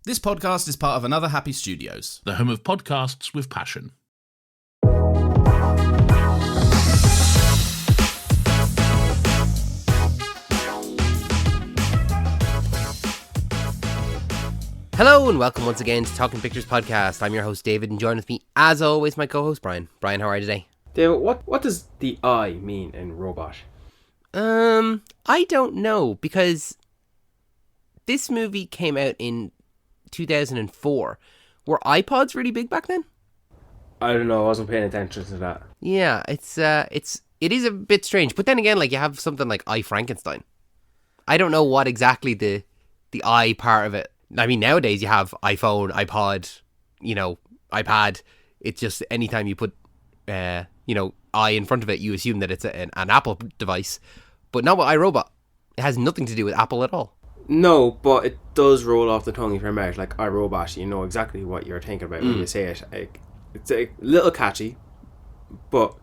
This podcast is part of Another Happy Studios, the home of podcasts with passion. Hello and welcome once again to Talking Pictures Podcast. I'm your host David and join with me as always my co-host Brian. Brian, how are you today? David, what does the I mean in robot? I don't know, because this movie came out in 2004. Were iPods really big back then? I don't know, I wasn't paying attention to that. Yeah, it is a bit strange. But then again, like, you have something like I Frankenstein. I don't know what exactly the I part of it. I mean, nowadays you have iPhone, iPod, iPad. It's just anytime you put I in front of it, you assume that it's an Apple device. But not with iRobot. It has nothing to do with Apple at all. No, but it does roll off the tongue of your mouth like iRobot. You know exactly what you're thinking about when you say it. It's a little catchy, but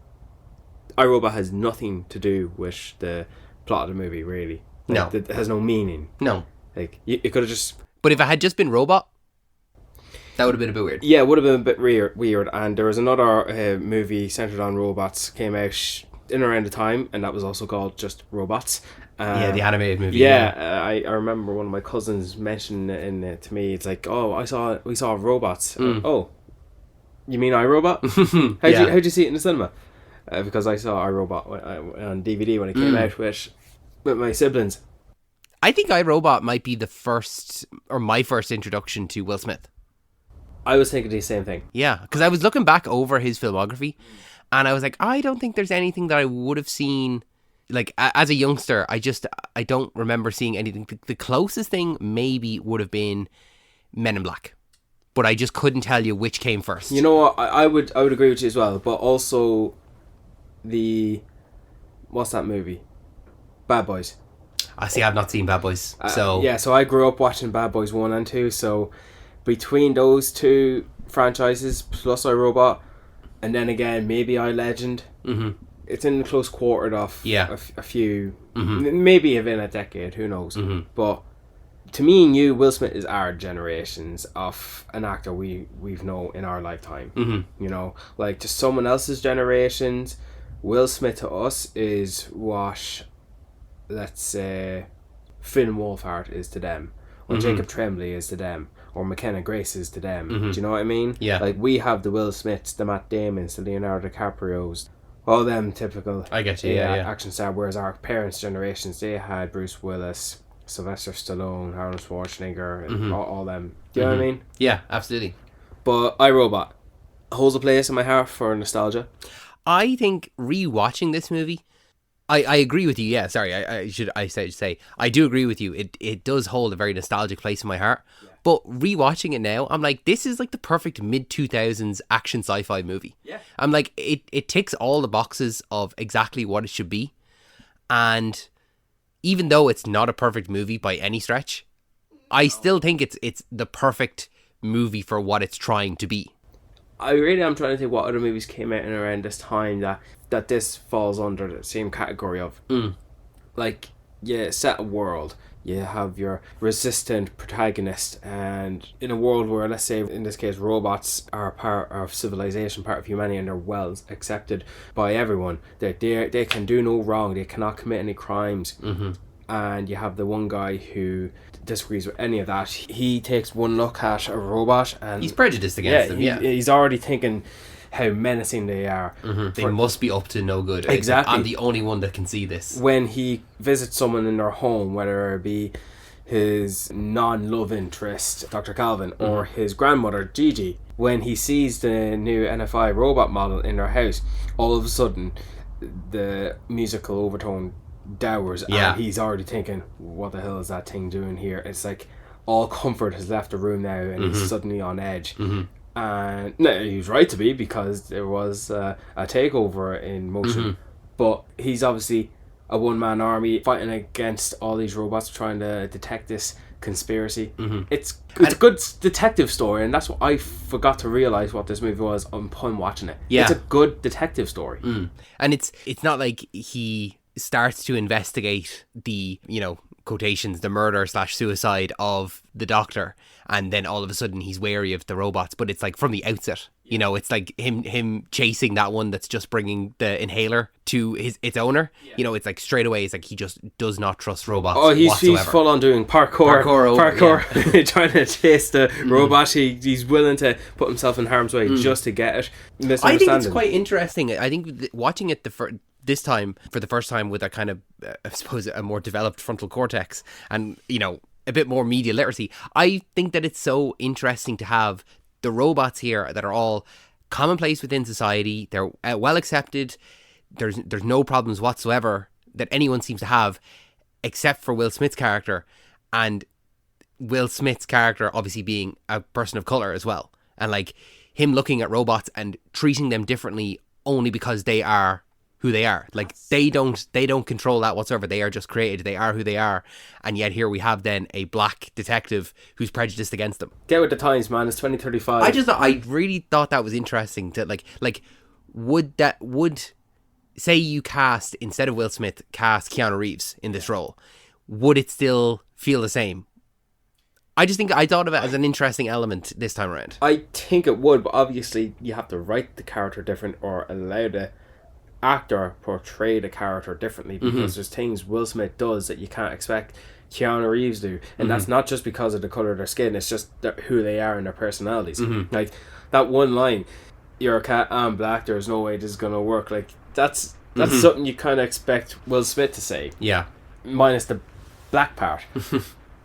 iRobot has nothing to do with the plot of the movie, really. No. It has no meaning. No. Like, it could have just... But if it had just been Robot, that would have been a bit weird. Yeah, it would have been a bit weird. And there was another movie centered on robots came out in around the time, and that was also called just Robots. Yeah, the animated movie. Yeah, I remember one of my cousins mentioning it to me. It's like, oh, we saw Robots. Oh, you mean iRobot? How'd you see it in the cinema? Because I saw iRobot on DVD when it came out with my siblings. I think iRobot might be the first, or my first introduction to Will Smith. I was thinking the same thing. Yeah, because I was looking back over his filmography, and I was like, I don't think there's anything that I would have seen. Like, as a youngster, I don't remember seeing anything. The closest thing maybe would have been Men in Black, but I just couldn't tell you which came first. You know what? I would agree with you as well, but also what's that movie? Bad Boys. I see. I've not seen Bad Boys, so So I grew up watching Bad Boys 1 and 2. So between those two franchises plus iRobot, and then again maybe iLegend, it's in the close quarter of a few, maybe even a decade. Who knows? But to me and you, Will Smith is our generations of an actor we've known in our lifetime. You know, like to someone else's generations, Will Smith to us is what, let's say, Finn Wolfhard is to them, or Jacob Tremblay is to them, or McKenna Grace is to them. Do you know what I mean? Yeah. Like, we have the Will Smiths, the Matt Damons, the Leonardo DiCaprios, all them typical I get you, yeah. action star, whereas our parents' generations, they had Bruce Willis, Sylvester Stallone, Arnold Schwarzenegger, and all them. Do you know what I mean? Yeah, absolutely. But iRobot holds a place in my heart for nostalgia. I think rewatching this movie, I agree with you. Yeah, sorry, I should say I do agree with you. It does hold a very nostalgic place in my heart. Yeah. But rewatching it now, I'm like, this is like the perfect mid-2000s action sci-fi movie. Yeah. I'm like, it ticks all the boxes of exactly what it should be. And even though it's not a perfect movie by any stretch, I still think it's the perfect movie for what it's trying to be. I really am trying to think what other movies came out in around this time that this falls under the same category of. Like, you set a world, you have your resistant protagonist, and in a world where, let's say, in this case, robots are part of civilization, part of humanity, and they're well accepted by everyone, they can do no wrong, they cannot commit any crimes. And you have the one guy who disagrees with any of that. He takes one look at a robot and he's prejudiced against them. He's already thinking how menacing they are. They must be up to no good. Exactly. I'm the only one that can see this. When he visits someone in their home, whether it be his non-love interest, Dr. Calvin, or his grandmother, Gigi, when he sees the new NFI robot model in their house, all of a sudden the musical overtone dowers, and he's already thinking, what the hell is that thing doing here? It's like all comfort has left the room now, and he's suddenly on edge. And no, he was right to be, because there was a takeover in motion. But he's obviously a one-man army fighting against all these robots trying to detect this conspiracy. It's a good detective story, and that's what I forgot to realise what this movie was upon watching it. It's a good detective story. And it's not like he starts to investigate the quotations, the murder/suicide of the Doctor, and then all of a sudden he's wary of the robots. But it's like from the outset, you know, it's like him chasing that one that's just bringing the inhaler to its owner. You know, it's like straight away, it's like he just does not trust robots. Oh, he's whatsoever. full on doing parkour, trying to chase the robot. He's willing to put himself in harm's way just to get it. I think it's quite interesting. I think watching it this time for the first time with a kind of, I suppose, a more developed frontal cortex and, you know, a bit more media literacy, I think that it's so interesting to have the robots here that are all commonplace within society. They're well accepted. There's no problems whatsoever that anyone seems to have, except for Will Smith's character, and Will Smith's character obviously being a person of color as well, and like him looking at robots and treating them differently only because they are who they are. Like they don't control that whatsoever. They are just created. They are who they are. And yet here we have then a black detective who's prejudiced against them. Get with the times, man. It's 2035. I really thought that was interesting to like would say you cast, instead of Will Smith, cast Keanu Reeves in this role, would it still feel the same? I thought of it as an interesting element this time around. I think it would, but obviously you have to write the character different or allow the actor portray the character differently, because there's things Will Smith does that you can't expect Keanu Reeves do, and that's not just because of the colour of their skin, it's just who they are and their personalities. Like that one line, "You're a cat, I'm black, there's no way this is gonna work," like that's something you kind of expect Will Smith to say, minus the black part.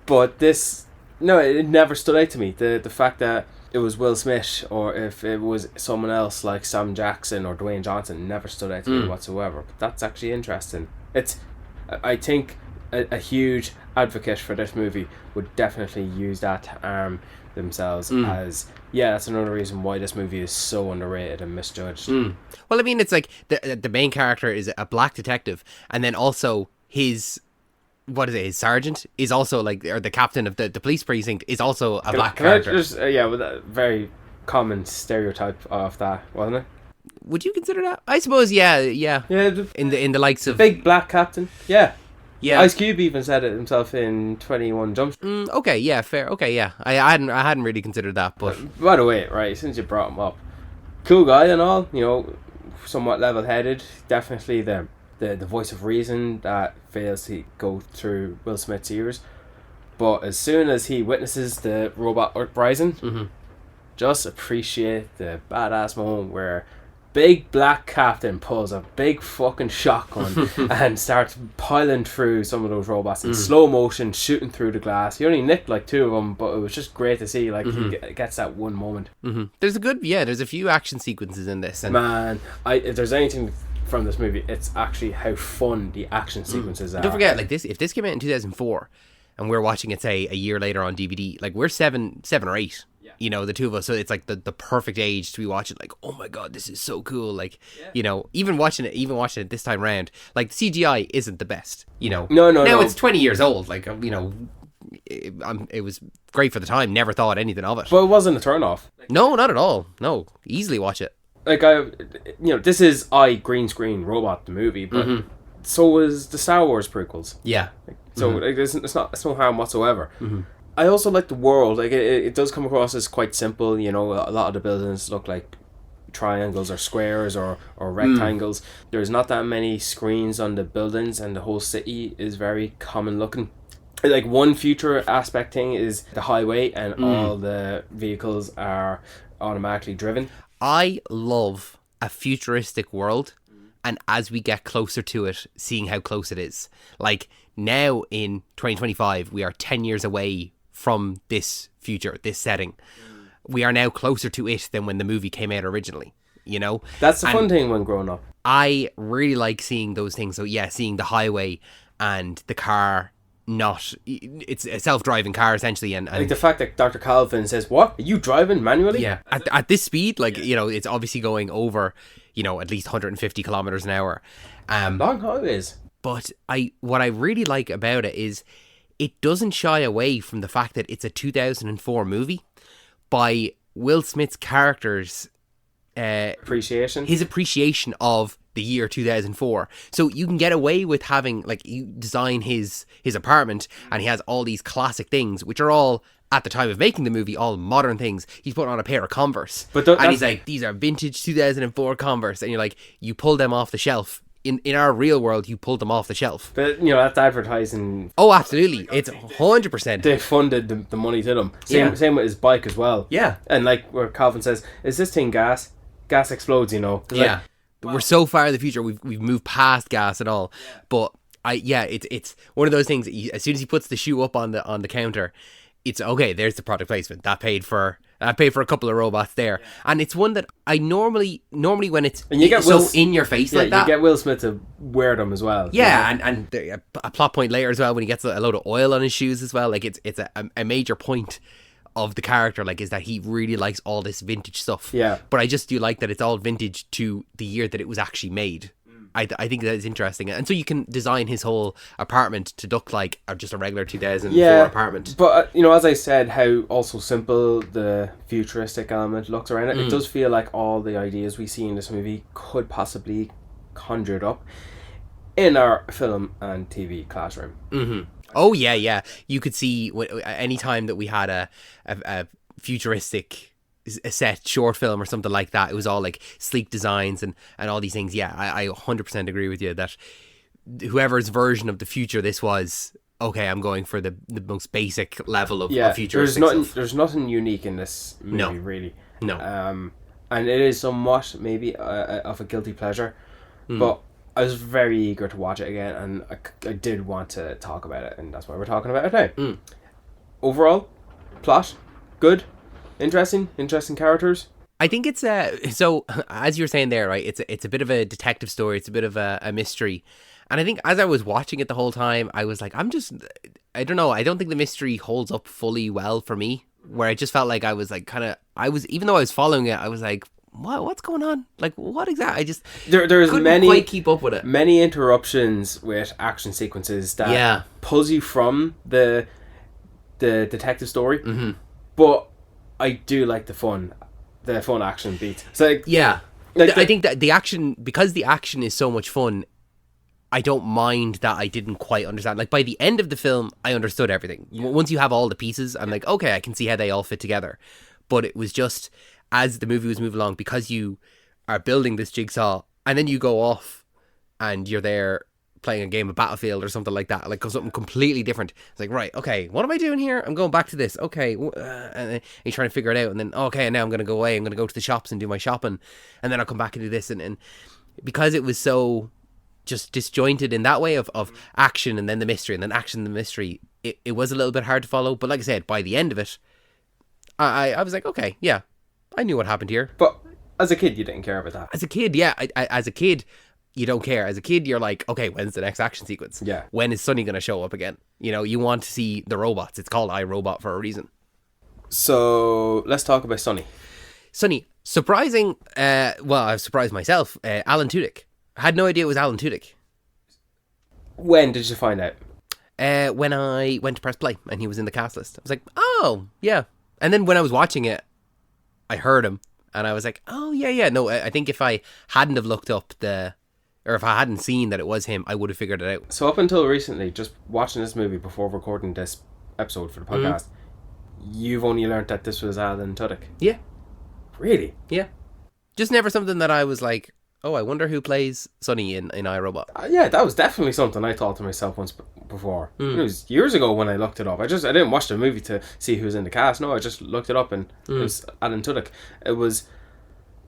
But this, no, it never stood out to me, the fact that it was Will Smith, or if it was someone else like Sam Jackson or Dwayne Johnson, never stood out to me whatsoever. But that's actually interesting. It's, I think, a huge advocate for this movie would definitely use that to arm themselves as, that's another reason why this movie is so underrated and misjudged. Well, I mean, it's like the main character is a black detective, and then also his sergeant is also like, or the captain of the police precinct is also a black character. With a very common stereotype of that, wasn't it? Would you consider that? I suppose, yeah. In the likes of big black captain, yeah. Yeah. Ice Cube even said it himself in 21 Jump Street. Okay, yeah, fair. Okay, yeah. I hadn't really considered that, but by the way, right, since you brought him up, cool guy and all, you know, somewhat level-headed, definitely the voice of reason that fails to go through Will Smith's ears. But as soon as he witnesses the robot uprising, just appreciate the badass moment where big black captain pulls a big fucking shotgun and starts piling through some of those robots in slow motion, shooting through the glass. He only nicked like 2 of them, but it was just great to see, like, he gets that one moment. There's a few action sequences in this, and man, if there's anything from this movie, it's actually how fun the action sequences are. Don't forget, like, if this came out in 2004 and we're watching it, say, a year later on DVD, like, we're seven or eight, you know, the two of us, so it's like the perfect age to be watching, like, oh my god, this is so cool, like, you know, even watching it this time round, like, the CGI isn't the best, you know. Now it's 20 years old, like, you know, it was great for the time, never thought anything of it. But it wasn't a turn off. No, not at all. No, easily watch it. Like, this is green screen robot the movie, but so was the Star Wars prequels. Yeah. So like, it's no harm whatsoever. I also like the world. Like, it does come across as quite simple. You know, a lot of the buildings look like triangles or squares or rectangles. There's not that many screens on the buildings, and the whole city is very common looking. Like, one future aspect thing is the highway, and all the vehicles are automatically driven. I love a futuristic world, and as we get closer to it, seeing how close it is. Like, now in 2025, we are 10 years away from this future, this setting. We are now closer to it than when the movie came out originally, you know? That's the fun thing when growing up. I really like seeing those things. So yeah, seeing the highway and the car, it's a self-driving car essentially, and like the fact that Dr. Calvin says, "What? Are you driving manually?" Yeah, at this speed, like, you know, it's obviously going over, you know, at least 150 kilometers an hour. Long highways. But what I really like about it is it doesn't shy away from the fact that it's a 2004 movie. By Will Smith's character's Appreciation. his appreciation of the year 2004. So you can get away with having, like, you design his apartment and he has all these classic things, which are all, at the time of making the movie, all modern things. He's putting on a pair of Converse. And he's like, these are vintage 2004 Converse. And you're like, you pull them off the shelf. In our real world, you pulled them off the shelf. But, you know, that's advertising. Oh, absolutely. It's 100%. They funded the money to them. Same with his bike as well. Yeah. And like where Calvin says, is this thing gas? Gas explodes, you know. It's Yeah. We're so far in the future. We've moved past gas and all. But it's one of those things. As soon as he puts the shoe up on the counter, it's okay. There's the product placement that paid for a couple of robots there, and it's one that I normally when it's and you get so in your face like that. You get Will Smith to wear them as well. Yeah, and a plot point later as well when he gets a load of oil on his shoes as well. Like it's a major point of the character, like, is that he really likes all this vintage stuff. Yeah. But I just do like that it's all vintage to the year that it was actually made. I think that is interesting. And so you can design his whole apartment to look like just a regular 2004 apartment. But, you know, as I said, how also simple the futuristic element looks around it, it does feel like all the ideas we see in this movie could possibly conjured up in our film and TV classroom. Mm-hmm. Oh, yeah. You could see any time that we had a futuristic a set short film or something like that, it was all like sleek designs and all these things. Yeah, I 100% agree with you that whoever's version of the future this was, okay, I'm going for the most basic level of futuristic stuff. There's nothing unique in this movie, really. No. And it is somewhat maybe of a guilty pleasure, but I was very eager to watch it again, and I did want to talk about it, and that's why we're talking about it now. Overall, plot, good. Interesting characters. I think it's so as you were saying there, right? It's a bit of a detective story. It's a bit of a mystery, and I think as I was watching it the whole time, I was like, I don't know. I don't think the mystery holds up fully well for me. Where I just felt like I was like even though I was following it, I was like, what's going on? Like, what exactly? I just there's couldn't quite keep up with it. Many interruptions with action sequences that pulls you from the detective story, but I do like the fun action beat. So I think that the action, because the action is so much fun, I don't mind that I didn't quite understand. Like, by the end of the film, I understood everything. Once you have all the pieces, I'm like, okay, I can see how they all fit together. But it was just, as the movie was moving along, because you are building this jigsaw, and then you go off, and you're there playing a game of Battlefield or something like that, like something completely different. It's like, right, okay, what am I doing here? I'm going back to this. Okay, and you're trying to figure it out, and then okay, now I'm going to go away. I'm going to go to the shops and do my shopping, and then I'll come back and do this. And because it was so just disjointed in that way of action and then the mystery and then action and the mystery, it was a little bit hard to follow. But like I said, by the end of it, I was like, okay, yeah, I knew what happened here. But as a kid, you didn't care about that. As a kid, yeah, as a kid, you don't care. As a kid, you're like, okay, when's the next action sequence? Yeah. When is Sonny going to show up again? You know, you want to see the robots. It's called iRobot for a reason. So let's talk about Sonny. Sonny, surprising. Well, I've surprised myself. Alan Tudyk. I had no idea it was Alan Tudyk. When did you find out? When I went to press play and he was in the cast list. I was like, oh, yeah. And then when I was watching it, I heard him and I was like, oh, yeah. No, I think if I hadn't have looked up or if I hadn't seen that it was him, I would have figured it out. So up until recently, just watching this movie before recording this episode for the podcast, you've only learnt that this was Alan Tudyk. Yeah. Really? Yeah. Just never something that I was like, oh, I wonder who plays Sonny in iRobot. Yeah, that was definitely something I thought to myself once before. It was years ago when I looked it up. I didn't watch the movie to see who was in the cast. No, I just looked it up and it was Alan Tudyk. It was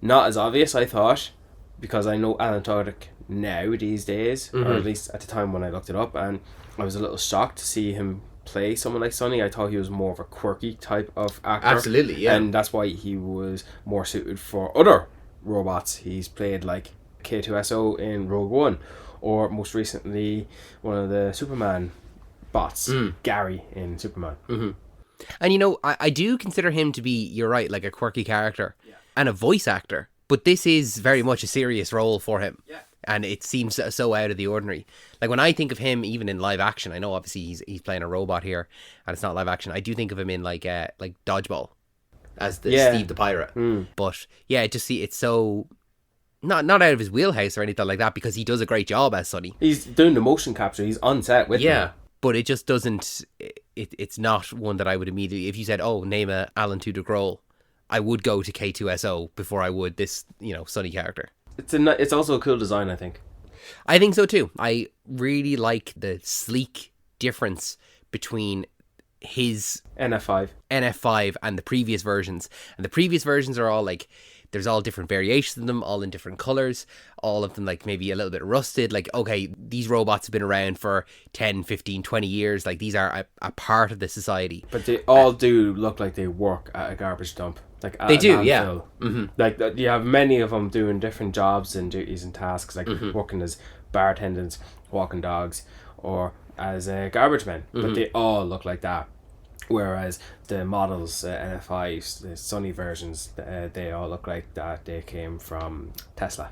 not as obvious, I thought, because I know Alan Tudyk now these days, or at least at the time when I looked it up, and I was a little shocked to see him play someone like Sonny. I thought he was more of a quirky type of actor. Absolutely, yeah. And that's why he was more suited for other robots. He's played like K2SO in Rogue One, or most recently one of the Superman bots, Gary in Superman. And you know, I do consider him to be, you're right, like a quirky character and a voice actor, but this is very much a serious role for him. And it seems so out of the ordinary. Like when I think of him, even in live action, I know obviously he's playing a robot here, and it's not live action. I do think of him in like Dodgeball. as the Yeah. Steve the Pirate. But yeah, it's so not out of his wheelhouse or anything like that, because he does a great job as Sonny. He's doing the motion capture. He's on set with Yeah, them. but it just doesn't. It's not one that I would immediately. If you said, "Oh, name a Alan Tudyk role," I would go to K2SO before I would this, Sonny character. It's also a cool design, I think. I think so too. I really like the sleek difference between his NF5. NF5 and the previous versions. And the previous versions are all like, there's all different variations of them, all in different colors, all of them like maybe a little bit rusted. Like, okay, these robots have been around for 10, 15, 20 years. Like, these are a part of the society. But they all do look like they work at a garbage dump. Like They do, yeah. Mm-hmm. Like, you have many of them doing different jobs and duties and tasks, like working as bartenders, walking dogs, or as garbage men. But they all look like that. Whereas the models, NF5s, the Sunny versions, they all look like that they came from Tesla.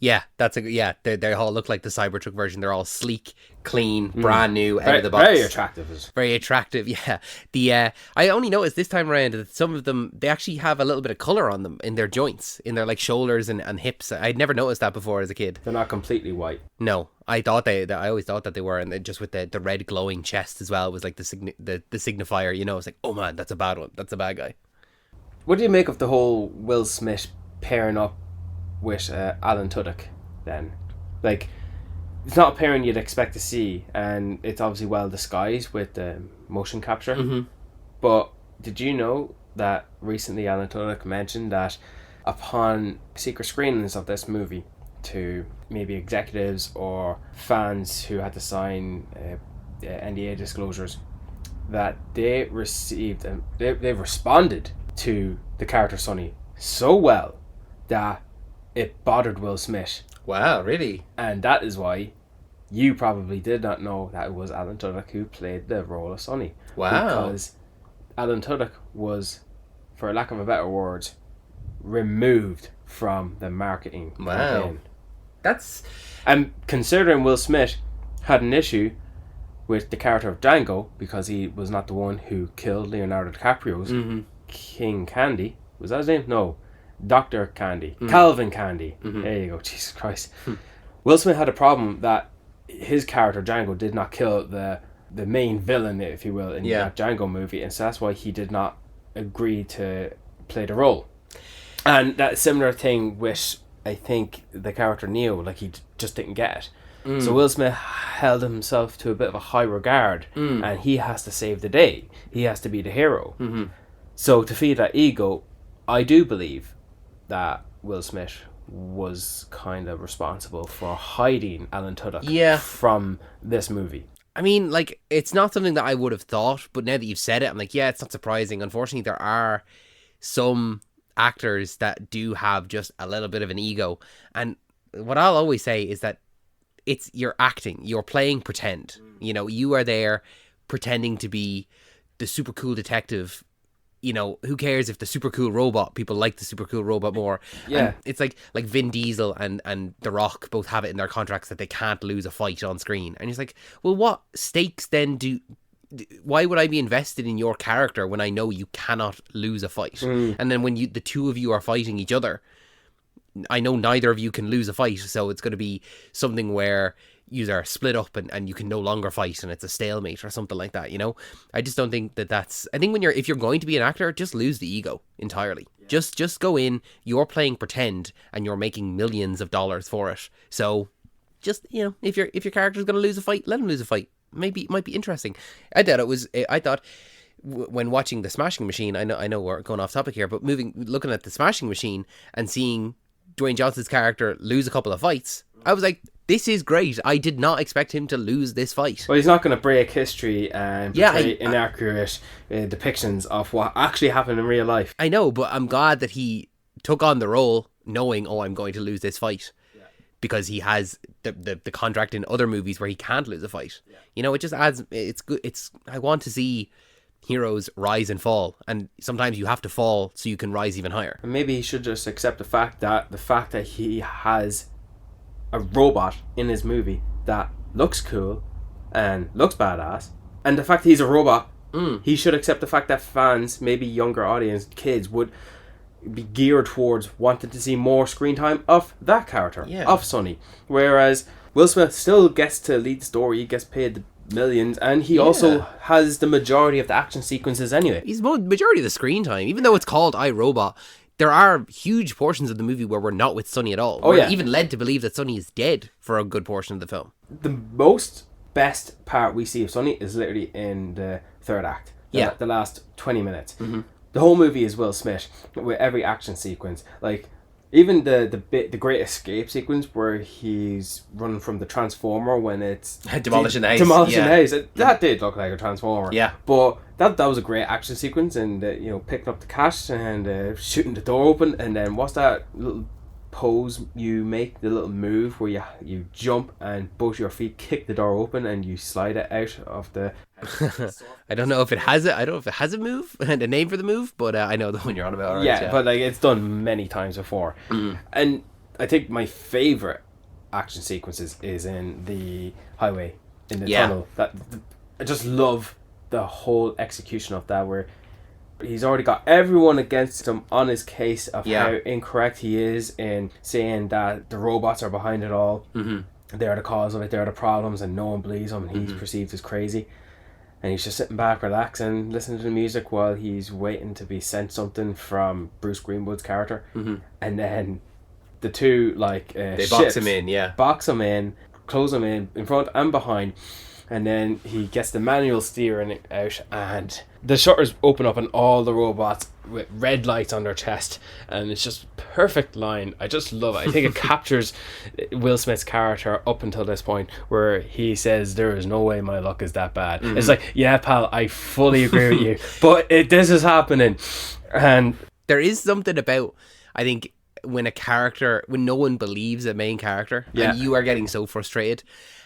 Yeah, they all look like the Cybertruck version. They're all sleek, clean, brand new, out of the box. Very attractive. Very attractive, yeah. I only noticed this time around that some of them, they actually have a little bit of colour on them in their joints, in their like shoulders and hips. I'd never noticed that before as a kid. They're not completely white. No, I always thought that they were, and then just with the red glowing chest as well was like the signifier. It's like, oh man, that's a bad one. That's a bad guy. What do you make of the whole Will Smith pairing up with Alan Tudyk then? Like, it's not a pairing you'd expect to see, and it's obviously well disguised with the motion capture. But did you know that recently Alan Tudyk mentioned that upon secret screenings of this movie to maybe executives or fans who had to sign NDA disclosures, that they received and they responded to the character Sonny so well that it bothered Will Smith. Wow, really? And that is why you probably did not know that it was Alan Tudyk who played the role of Sonny. Wow. Because Alan Tudyk was, for lack of a better word, removed from the marketing campaign. And considering Will Smith had an issue with the character of Django, because he was not the one who killed Leonardo DiCaprio's King Candy. Was that his name? No. Dr. Candy. Calvin Candy. There you go. Jesus Christ. Will Smith had a problem that his character Django did not kill the main villain, if you will, in that Django movie, and so that's why he did not agree to play the role. And that similar thing with, I think, the character Neo, like he just didn't get it. So Will Smith held himself to a bit of a high regard, and he has to save the day. He has to be the hero. So to feed that ego, I do believe that Will Smith was kind of responsible for hiding Alan Tudyk from this movie. I mean, like, it's not something that I would have thought, but now that you've said it, I'm like, yeah, it's not surprising. Unfortunately, there are some actors that do have just a little bit of an ego. And what I'll always say is that you're acting, you're playing pretend. You are there pretending to be the super cool detective. Who cares if the super cool robot, people like the super cool robot more. Yeah. And it's like Vin Diesel and The Rock both have it in their contracts that they can't lose a fight on screen. And it's like, well, what stakes then why would I be invested in your character when I know you cannot lose a fight? And then when the two of you are fighting each other, I know neither of you can lose a fight, so it's going to be something where you are split up and you can no longer fight and it's a stalemate or something like that. I just don't think that's. I think if you're going to be an actor, just lose the ego entirely. Just go in, you're playing pretend and you're making millions of dollars for it. So just, if your character's going to lose a fight, let him lose a fight. Maybe it might be interesting. I thought when watching The Smashing Machine, I know we're going off topic here, but looking at The Smashing Machine and seeing Dwayne Johnson's character lose a couple of fights, I was like, this is great. I did not expect him to lose this fight. Well, he's not going to break history and portray inaccurate depictions of what actually happened in real life. I know, but I'm glad that he took on the role knowing, I'm going to lose this fight. Because he has the contract in other movies where he can't lose a fight. It just adds, it's good. I want to see heroes rise and fall, and sometimes you have to fall so you can rise even higher. And maybe he should just accept the fact that he has a robot in his movie that looks cool and looks badass, and the fact that he's a robot He should accept the fact that fans, maybe younger audience, kids, would be geared towards wanting to see more screen time of that character, of Sonny. Whereas Will Smith still gets to lead the story, he gets paid the millions, and he also has the majority of the action sequences anyway. He's majority of the screen time, even though it's called iRobot. There are huge portions of the movie where we're not with Sonny at all. We're even led to believe that Sonny is dead for a good portion of the film. The most best part we see of Sonny is literally in the third act. The last 20 minutes. The whole movie is Will Smith with every action sequence. Like, even the Great Escape sequence where he's running from the Transformer when it's demolishing the house. Demolishing the house. That did look like a Transformer. Yeah. But that was a great action sequence, and picking up the cash and shooting the door open, and then what's that little pose you make, the little move where you jump and both your feet kick the door open and you slide it out of the I don't know if it has it. I don't know if it has a move and a name for the move, but I know the one you're on about. Right? But like it's done many times before. And I think my favorite action sequences is in the highway, in the tunnel. I just love the whole execution of that, where he's already got everyone against him on his case of how incorrect he is in saying that the robots are behind it all. They're the cause of it, they're the problems, and no one believes him, and he's perceived as crazy. And he's just sitting back, relaxing, listening to the music while he's waiting to be sent something from Bruce Greenwood's character. And then the two, they box him in, box him in, close him in front and behind. And then he gets the manual steering out, and the shutters open up, and all the robots with red lights on their chest, and it's just perfect line. I just love it. I think it captures Will Smith's character up until this point, where he says, "There is no way my luck is that bad." It's like, yeah, pal, I fully agree with you, but this is happening. And there is something about, I think, when no one believes a main character, and you are getting so frustrated.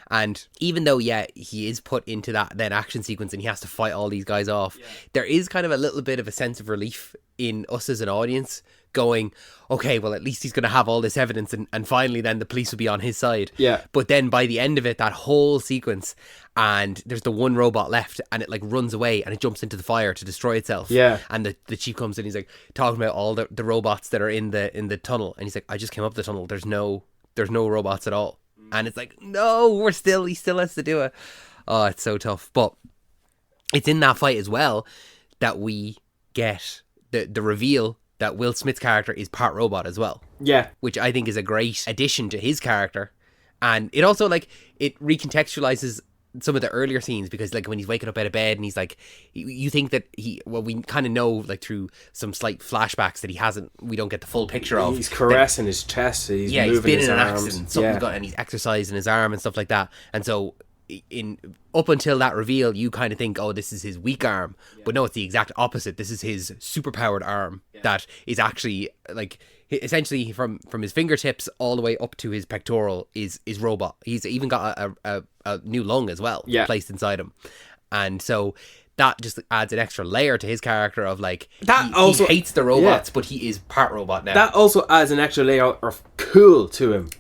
And even though, he is put into that action sequence and he has to fight all these guys off, there is kind of a little bit of a sense of relief in us as an audience going, okay, well, at least he's going to have all this evidence, and finally then the police will be on his side. But then by the end of it, that whole sequence, and there's the one robot left, and it runs away and it jumps into the fire to destroy itself. And the chief comes in, he's like talking about all the robots that are in the tunnel, and he's like, I just came up the tunnel, there's no robots at all. And it's like, no, he still has to do it. Oh, it's so tough. But it's in that fight as well that we get the reveal that Will Smith's character is part robot as well. Which I think is a great addition to his character. And it also, it recontextualizes some of the earlier scenes, because when he's waking up out of bed and he's you think that we kind of know through some slight flashbacks that we don't get the full picture of. He's caressing his chest, he's moving been his in an arms. accident, and he's exercising his arm and stuff like that. And so up until that reveal, you kind of think, oh, this is his weak arm, but no, it's the exact opposite. This is his superpowered arm that is actually essentially from his fingertips all the way up to his pectoral is robot. He's even got a new lung as well placed inside him, and so that just adds an extra layer to his character of he hates the robots, but he is part robot now. That also adds an extra layer of cool to him.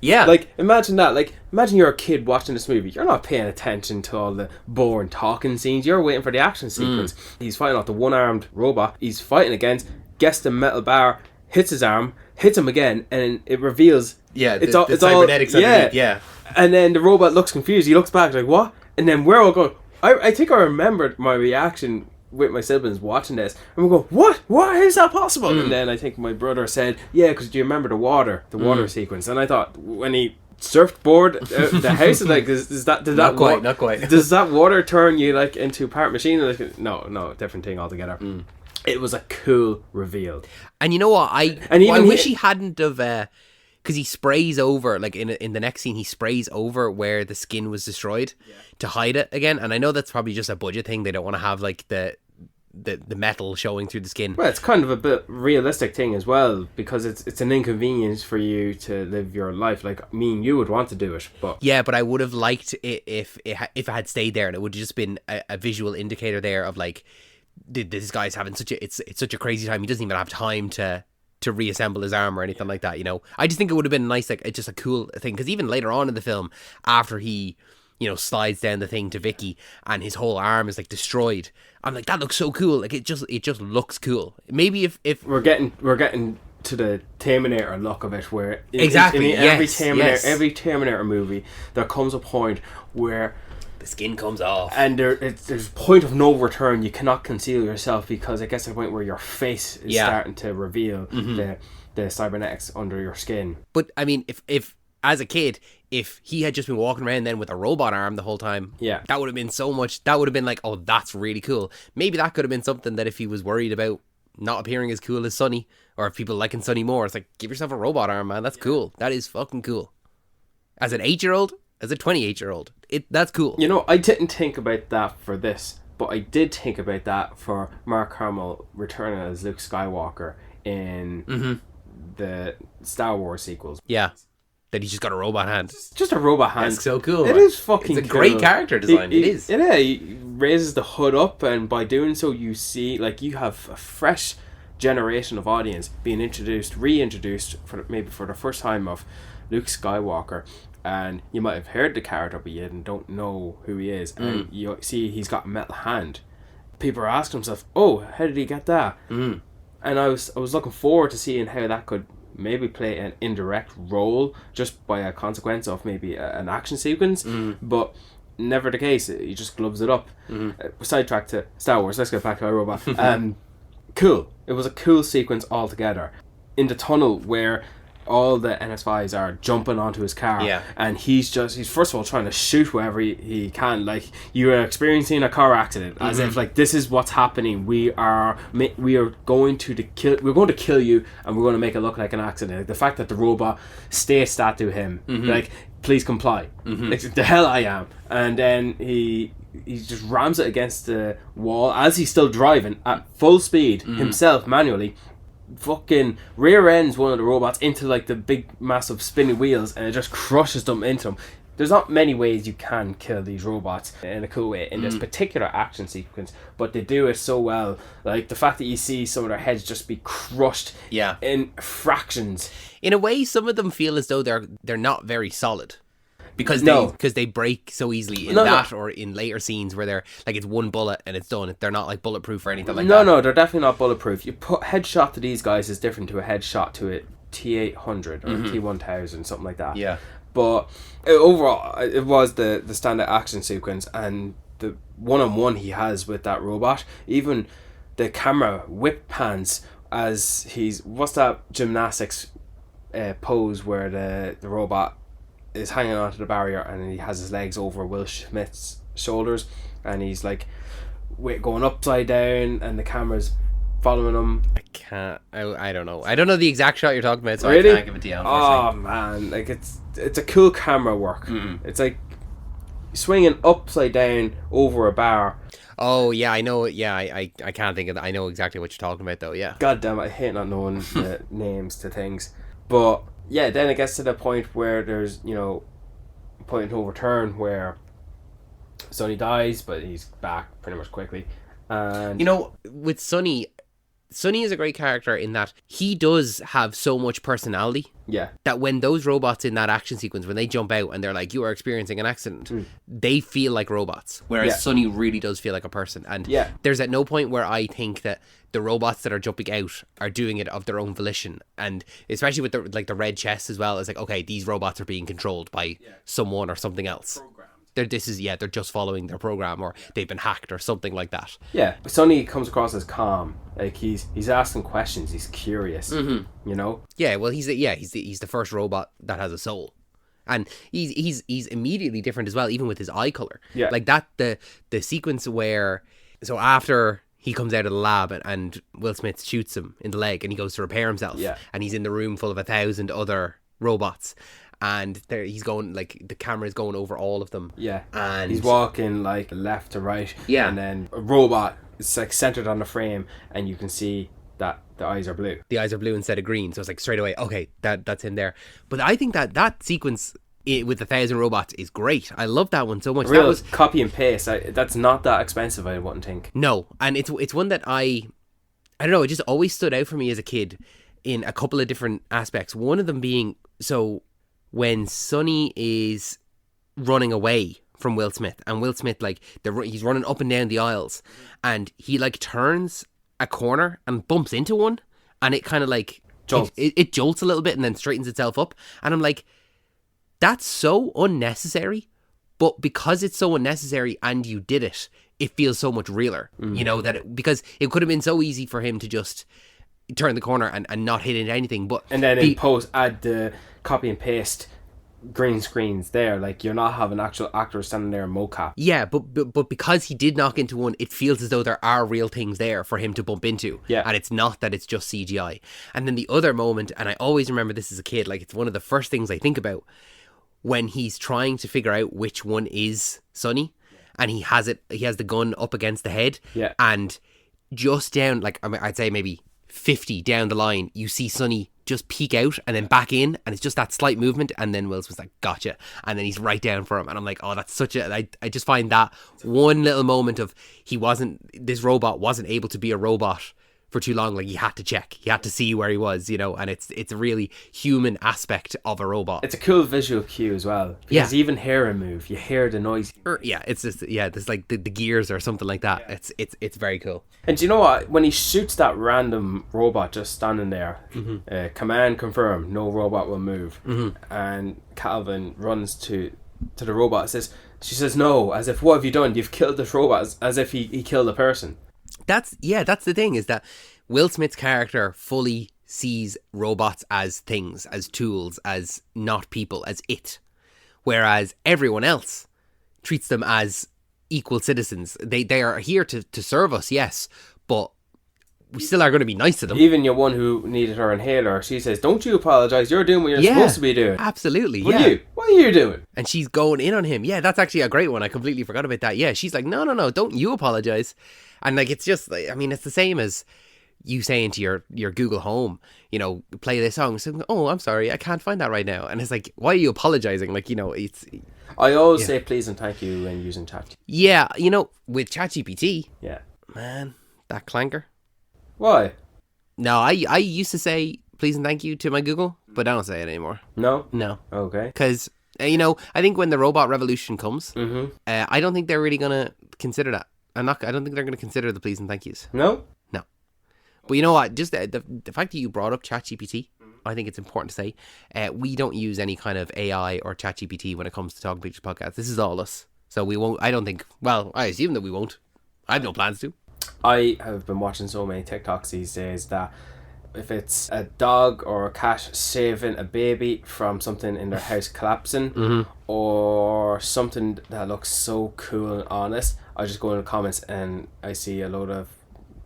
Imagine that. Imagine you're a kid watching this movie. You're not paying attention to all the boring talking scenes. You're waiting for the action sequence. He's fighting off the one-armed robot he's fighting against, gets the metal bar, hits his arm, hits him again, and it reveals it's all cybernetics underneath, and then the robot looks confused. He looks back like, what? And then we're all going, I think I remembered my reaction with my siblings watching this, and we go, what is that possible? And then I think my brother said, because do you remember the water sequence? And I thought, when he surfboard the house, not quite does that water turn you into part machine? No, different thing altogether. It was a cool reveal. And you know what, I wish he hadn't have, because he sprays over, in the next scene, he sprays over where the skin was destroyed to hide it again. And I know that's probably just a budget thing. They don't want to have the metal showing through the skin. Well, it's kind of a bit realistic thing as well, because it's an inconvenience for you to live your life. Me and you would want to do it, but but I would have liked it if it had stayed there, and it would have just been a visual indicator there of this guy's having it's such a crazy time. He doesn't even have time to reassemble his arm or anything like that. I just think it would have been nice, it's just a cool thing, because even later on in the film, after he slides down the thing to Vicky and his whole arm is like destroyed. I'm like, that looks so cool. Like it just looks cool. Maybe if we're getting to the Terminator look of it, where exactly in every Terminator movie there comes a point where the skin comes off and there's a point of no return. You cannot conceal yourself because it gets to the point where your face is starting to reveal the cybernetics under your skin. But I mean, if as a kid, if he had just been walking around then with a robot arm the whole time, that would have been so much. That would have been like, oh, that's really cool. Maybe that could have been something that if he was worried about not appearing as cool as Sonny, or if people liking Sonny more, it's like, give yourself a robot arm, man. That's cool. That is fucking cool. As an 8-year-old, as a 28-year-old, that's cool. I didn't think about that for this, but I did think about that for Mark Hamill returning as Luke Skywalker in the Star Wars sequels. Yeah. That he's just got a robot hand. Just a robot hand. That's so cool. It is fucking It's a cool. great character design. It is. Yeah, he raises the hood up, and by doing so, you see, like, you have a fresh generation of audience being reintroduced for the first time of Luke Skywalker. And you might have heard the character, but you don't know who he is. And you see he's got a metal hand. People are asking themselves, oh, how did he get that? And I was looking forward to seeing how that could maybe play an indirect role just by a consequence of maybe an action sequence, but never the case. He just gloves it up. Sidetrack to Star Wars. Let's get back to iRobot. Cool. It was a cool sequence altogether. In the tunnel where all the NS5s are jumping onto his car, and he's first of all trying to shoot wherever he can, like, you are experiencing a car accident, as if like, this is what's happening, we are going to kill you, and we're going to make it look like an accident. Like, the fact that the robot states that to him, like, please comply, like, the hell I am. And then he just rams it against the wall as he's still driving at full speed himself manually, fucking rear ends one of the robots into like the big massive spinning wheels, and it just crushes them into them. There's not many ways you can kill these robots in a cool way in this particular action sequence, but they do it so well. Like the fact that you see some of their heads just be crushed in fractions. In a way, some of them feel as though they're not very solid. Because they break so easily in or in later scenes where they're like, it's one bullet and it's done. They're not like bulletproof or anything like that. No, they're definitely not bulletproof. You put headshot to these guys is different to a headshot to a T800 or T1000, something like that. Yeah. But overall, it was the standard action sequence, and the one-on-one he has with that robot. Even the camera whip pans as what's that gymnastics pose where the robot is hanging onto the barrier and he has his legs over Will Smith's shoulders, and he's like going upside down and the camera's following him. I don't know the exact shot you're talking about, so really? I can't give it to you. Oh man, like it's a cool camera work. It's like swinging upside down over a bar. Oh yeah, I know. Yeah, I can't think of that. I know exactly what you're talking about though. Yeah. God damn it, I hate not knowing the names to things. But yeah, then it gets to the point where there's, point of no return, where Sonny dies, but he's back pretty much quickly. And with Sonny is a great character in that he does have so much personality. Yeah. That when those robots in that action sequence, when they jump out and they're like, you are experiencing an accident, they feel like robots. Whereas Sonny really does feel like a person. And there's at no point where I think that the robots that are jumping out are doing it of their own volition. And especially with the red chest as well, it's like, okay, these robots are being controlled by someone or something else. They're just following their program, or they've been hacked or something like that. Yeah, Sonny comes across as calm. Like he's asking questions. He's curious. Yeah, well, he's the first robot that has a soul, and he's immediately different as well, even with his eye color. Yeah, like that the sequence where after he comes out of the lab and Will Smith shoots him in the leg and he goes to repair himself. Yeah, and he's in the room full of 1,000 other robots. And he's going, like, the camera is going over all of them. Yeah. And he's walking, like, left to right. Yeah. And then a robot is, like, centered on the frame, and you can see that the eyes are blue. The eyes are blue instead of green. So it's like, straight away, okay, that's him there. But I think that sequence with 1,000 robots is great. I love that one so much. Real copy and paste. That's not that expensive, I wouldn't think. No. And it's one that I don't know, it just always stood out for me as a kid in a couple of different aspects. One of them being, when Sonny is running away from Will Smith, and Will Smith, like, he's running up and down the aisles, and he, like, turns a corner and bumps into one, and it kind of, like, Jolts. it jolts a little bit and then straightens itself up, and I'm like, that's so unnecessary, but because it's so unnecessary and you did it, it feels so much realer, you know, because it could have been so easy for him to just turn the corner and not hit into anything, but And then in post add the copy and paste green screens there, like you're not having actual actors standing there in mocap. yeah, but because he did knock into one, it feels as though there are real things there for him to bump into, Yeah. and it's not that it's just CGI. And then the other moment, and I always remember this as a kid, like, it's one of the first things I think about, when he's trying to figure out which one is Sonny, and he has the gun up against the head, Yeah. and just down, like, I mean, I'd say maybe 50 down the line, you see Sonny just peek out and then back in, and it's just that slight movement, and then Wills was like, gotcha, and then he's right down for him, and I'm like, oh, that's such a, I just find that one little moment of this robot wasn't able to be a robot for too long, like, he had to check, he had to see where he was, you know, and it's a really human aspect of a robot. It's a cool visual cue as well, because you even hear him move, you hear the noise. Yeah, it's just, yeah, there's like the gears or something like that. Yeah. It's very cool. And do you know what, when he shoots that random robot just standing there, command confirm, no robot will move, and Calvin runs to the robot, she says no, as if, what have you done, you've killed this robot, as if he killed a person. That's the thing, is that Will Smith's character fully sees robots as things, as tools, as not people, as it, whereas everyone else treats them as equal citizens. They are here to serve us, yes, but we still are going to be nice to them. Even your one who needed her inhaler, she says, don't you apologise, you're doing what you're supposed to be doing. Absolutely, What are you doing? And she's going in on him. Yeah, that's actually a great one. I completely forgot about that. Yeah, she's like, no, don't you apologise. And, like, it's just, I mean, it's the same as you saying to your Google Home, you know, play this song. So, oh, I'm sorry, I can't find that right now. And it's like, why are you apologising? Like, you know, it's... I always say please and thank you when using ChatGPT. Yeah, you know, with ChatGPT... Yeah. Man, that clanker. Why? No, I used to say please and thank you to my Google, but I don't say it anymore. No? No. Okay. Because, you know, I think when the robot revolution comes, I don't think they're really going to consider that. I don't think they're going to consider the please and thank yous. No? No. But you know what? Just the fact that you brought up ChatGPT, I think it's important to say, we don't use any kind of AI or ChatGPT when it comes to Talking Pictures podcast. This is all us. So we won't, I don't think, well, I assume that we won't. I have no plans to. I have been watching so many TikToks these days that if it's a dog or a cat saving a baby from something in their house collapsing, or something that looks so cool and honest, I just go in the comments and I see a load of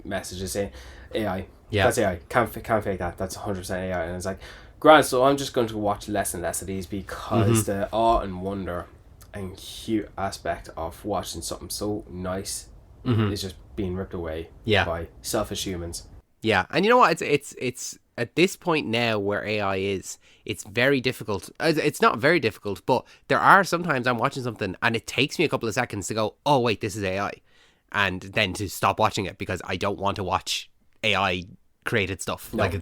messages saying AI. Yeah. That's AI. Can't fake that. That's 100% AI. And it's like, grand, so I'm just going to watch less and less of these because the awe and wonder and cute aspect of watching something so nice is just being ripped away by selfish humans. Yeah, and you know what? It's at this point now where AI is, it's very difficult. It's not very difficult, but there are sometimes I'm watching something and it takes me a couple of seconds to go, oh wait, this is AI, and then to stop watching it because I don't want to watch AI created stuff. No. Like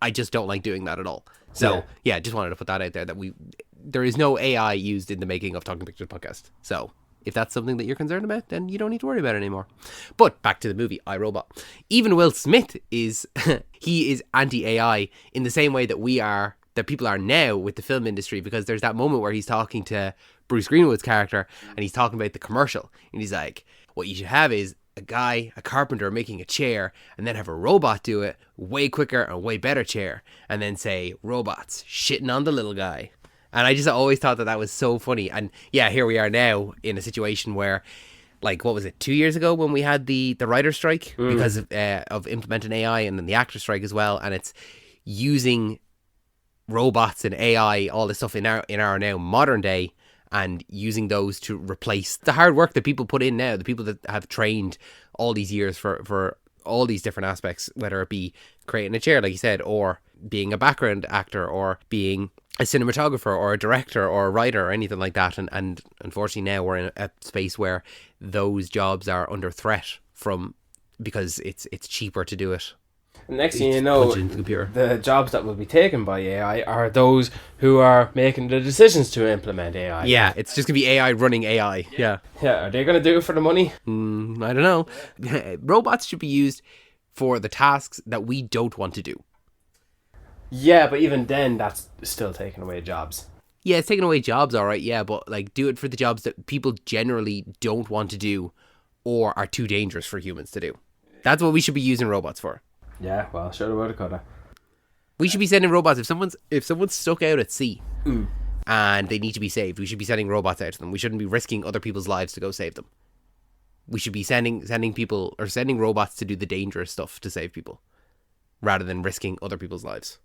I just don't like doing that at all. So yeah, just wanted to put that out there that there is no AI used in the making of Talking Pictures podcast. So if that's something that you're concerned about, then you don't need to worry about it anymore. But back to the movie iRobot. Even Will Smith is he is anti-AI in the same way that people are now with the film industry, because there's that moment where he's talking to Bruce Greenwood's character and he's talking about the commercial and he's like, what you should have is a carpenter making a chair, and then have a robot do it, way quicker and way better chair, and then say robots shitting on the little guy. And I just always thought that was so funny. And yeah, here we are now in a situation where, like, what was it, 2 years ago when we had the writer's strike because of implementing AI, and then the actor strike as well. And it's using robots and AI, all this stuff in our now modern day, and using those to replace the hard work that people put in now, the people that have trained all these years for all these different aspects, whether it be creating a chair, like you said, or being a background actor, or being a cinematographer or a director or a writer or anything like that. And unfortunately now we're in a space where those jobs are under threat because it's cheaper to do it. Next thing you Just know, punch it into the computer. the jobs that will be taken by AI are those who are making the decisions to implement AI. Yeah, it's just gonna be AI running AI. Yeah. Yeah, are they going to do it for the money? I don't know. Robots should be used for the tasks that we don't want to do. Yeah, but even then, that's still taking away jobs. Yeah, it's taking away jobs, all right. Yeah, but like, do it for the jobs that people generally don't want to do, or are too dangerous for humans to do. That's what we should be using robots for. Yeah, well, shoulda, woulda, coulda. We should be sending robots if someone's stuck out at sea and they need to be saved. We should be sending robots out to them. We shouldn't be risking other people's lives to go save them. We should be sending robots to do the dangerous stuff to save people, rather than risking other people's lives.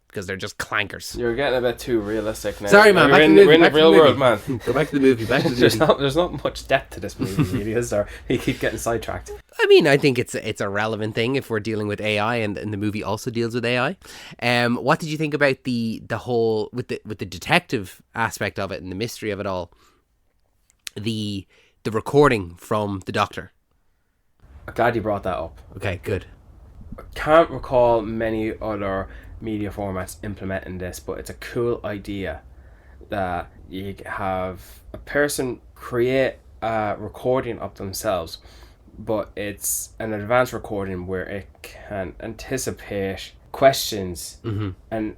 Because they're just clankers. You're getting a bit too realistic now. Sorry, man. We're in the real world, man. Go back to the movie. Back to the movie. There's not much depth to this movie, really, is there? You keep getting sidetracked. I mean, I think it's a relevant thing if we're dealing with AI, and the movie also deals with AI. What did you think about the whole with the detective aspect of it and the mystery of it all? The recording from the doctor. I'm glad you brought that up. Okay, good. I can't recall many other media formats implementing this, but it's a cool idea that you have a person create a recording of themselves, but it's an advanced recording where it can anticipate questions and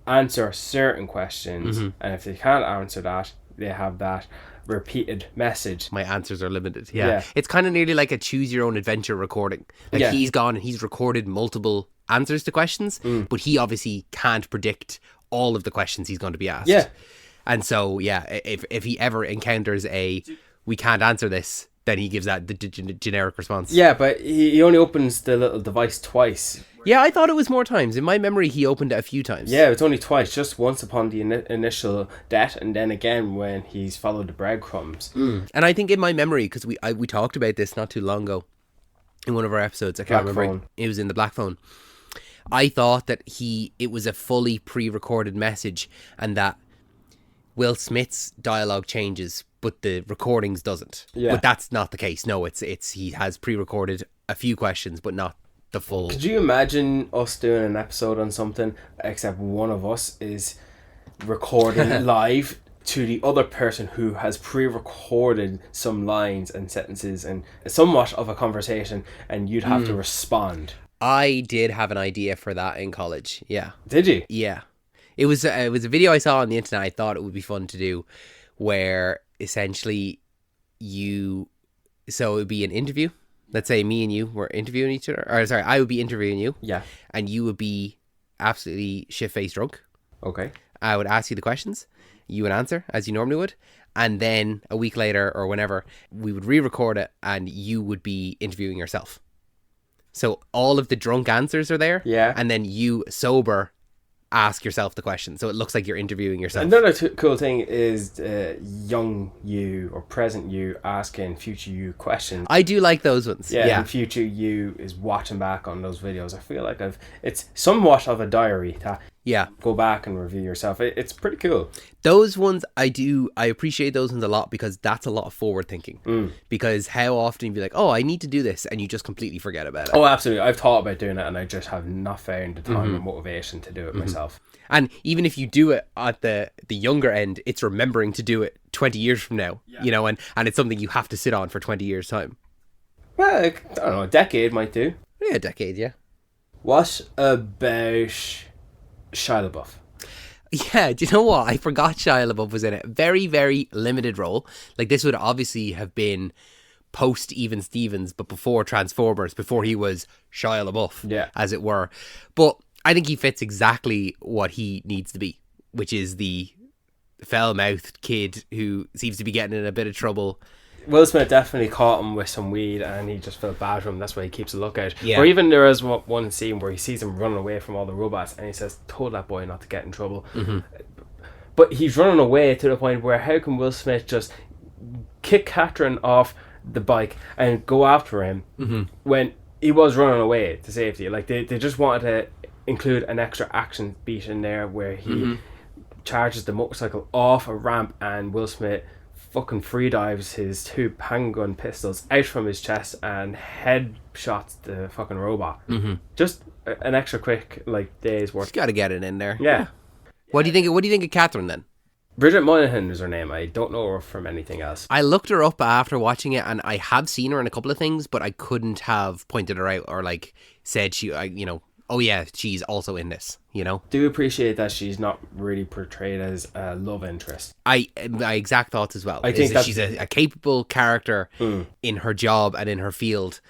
answer certain questions, and if they can't answer that, they have that repeated message. My answers are limited. Yeah. It's kind of nearly like a choose your own adventure recording. Like he's gone and he's recorded multiple answers to questions, but he obviously can't predict all of the questions he's going to be asked. Yeah. And so, if he ever encounters we can't answer this, then he gives that the generic response. Yeah, but he only opens the little device twice. Yeah, I thought it was more times. In my memory, he opened it a few times. Yeah, it's only twice. Just once upon the initial death, and then again when he's followed the breadcrumbs. And I think in my memory, because we talked about this not too long ago in one of our episodes, I can't remember. It was in the Black Phone. I thought that it was a fully pre-recorded message, and that Will Smith's dialogue changes, but the recordings doesn't. Yeah. But that's not the case. No, it's he has pre-recorded a few questions, but not the full. Could you imagine us doing an episode on something, except one of us is recording live to the other person who has pre-recorded some lines and sentences and somewhat of a conversation, and you'd have to respond. I did have an idea for that in college. Yeah. Did you? Yeah. It was a video I saw on the internet. I thought it would be fun to do, where essentially so it would be an interview. Let's say me and you were interviewing each other. Or sorry, I would be interviewing you. Yeah. And you would be absolutely shit-faced drunk. Okay. I would ask you the questions. You would answer as you normally would. And then a week later or whenever, we would re-record it and you would be interviewing yourself. So all of the drunk answers are there. Yeah. And then you, sober, ask yourself the question. So it looks like you're interviewing yourself. Another cool thing is young you or present you asking future you questions. I do like those ones. Yeah. And future you is watching back on those videos. I feel like it's somewhat of a diary to go back and review yourself. It's pretty cool. Those ones I appreciate those ones a lot, because that's a lot of forward thinking. Because how often you'd be like, oh, I need to do this, and you just completely forget about it. Oh, absolutely. I've thought about doing it and I just have not found the time or motivation to do it myself. And even if you do it at the younger end, it's remembering to do it 20 years from now, and it's something you have to sit on for 20 years time. Well, I don't know, a decade might do. Yeah, a decade, yeah. What about Shia LaBeouf? Yeah, do you know what? I forgot Shia LaBeouf was in it. Very, very limited role. Like, this would obviously have been post Even Stevens, but before Transformers, before he was Shia LaBeouf, as it were. But I think he fits exactly what he needs to be, which is the foul-mouthed kid who seems to be getting in a bit of trouble. Will Smith definitely caught him with some weed and he just felt bad for him. That's why he keeps a lookout. Yeah. Or even there is one scene where he sees him running away from all the robots and he says, told that boy not to get in trouble. But he's running away to the point where how can Will Smith just kick Catherine off the bike and go after him when he was running away to safety? Like they just wanted to include an extra action beat in there where he charges the motorcycle off a ramp and Will Smith fucking free dives his 2 handgun pistols out from his chest and headshots the fucking robot. Just an extra quick like day's worth. You got to get it in there. Yeah. What do you think? What do you think of Catherine then? Bridget Moynihan is her name. I don't know her from anything else. I looked her up after watching it, and I have seen her in a couple of things, but I couldn't have pointed her out or like said oh yeah, she's also in this. Do appreciate that she's not really portrayed as a love interest. My exact thoughts as well. I think that she's a capable character in her job and in her field,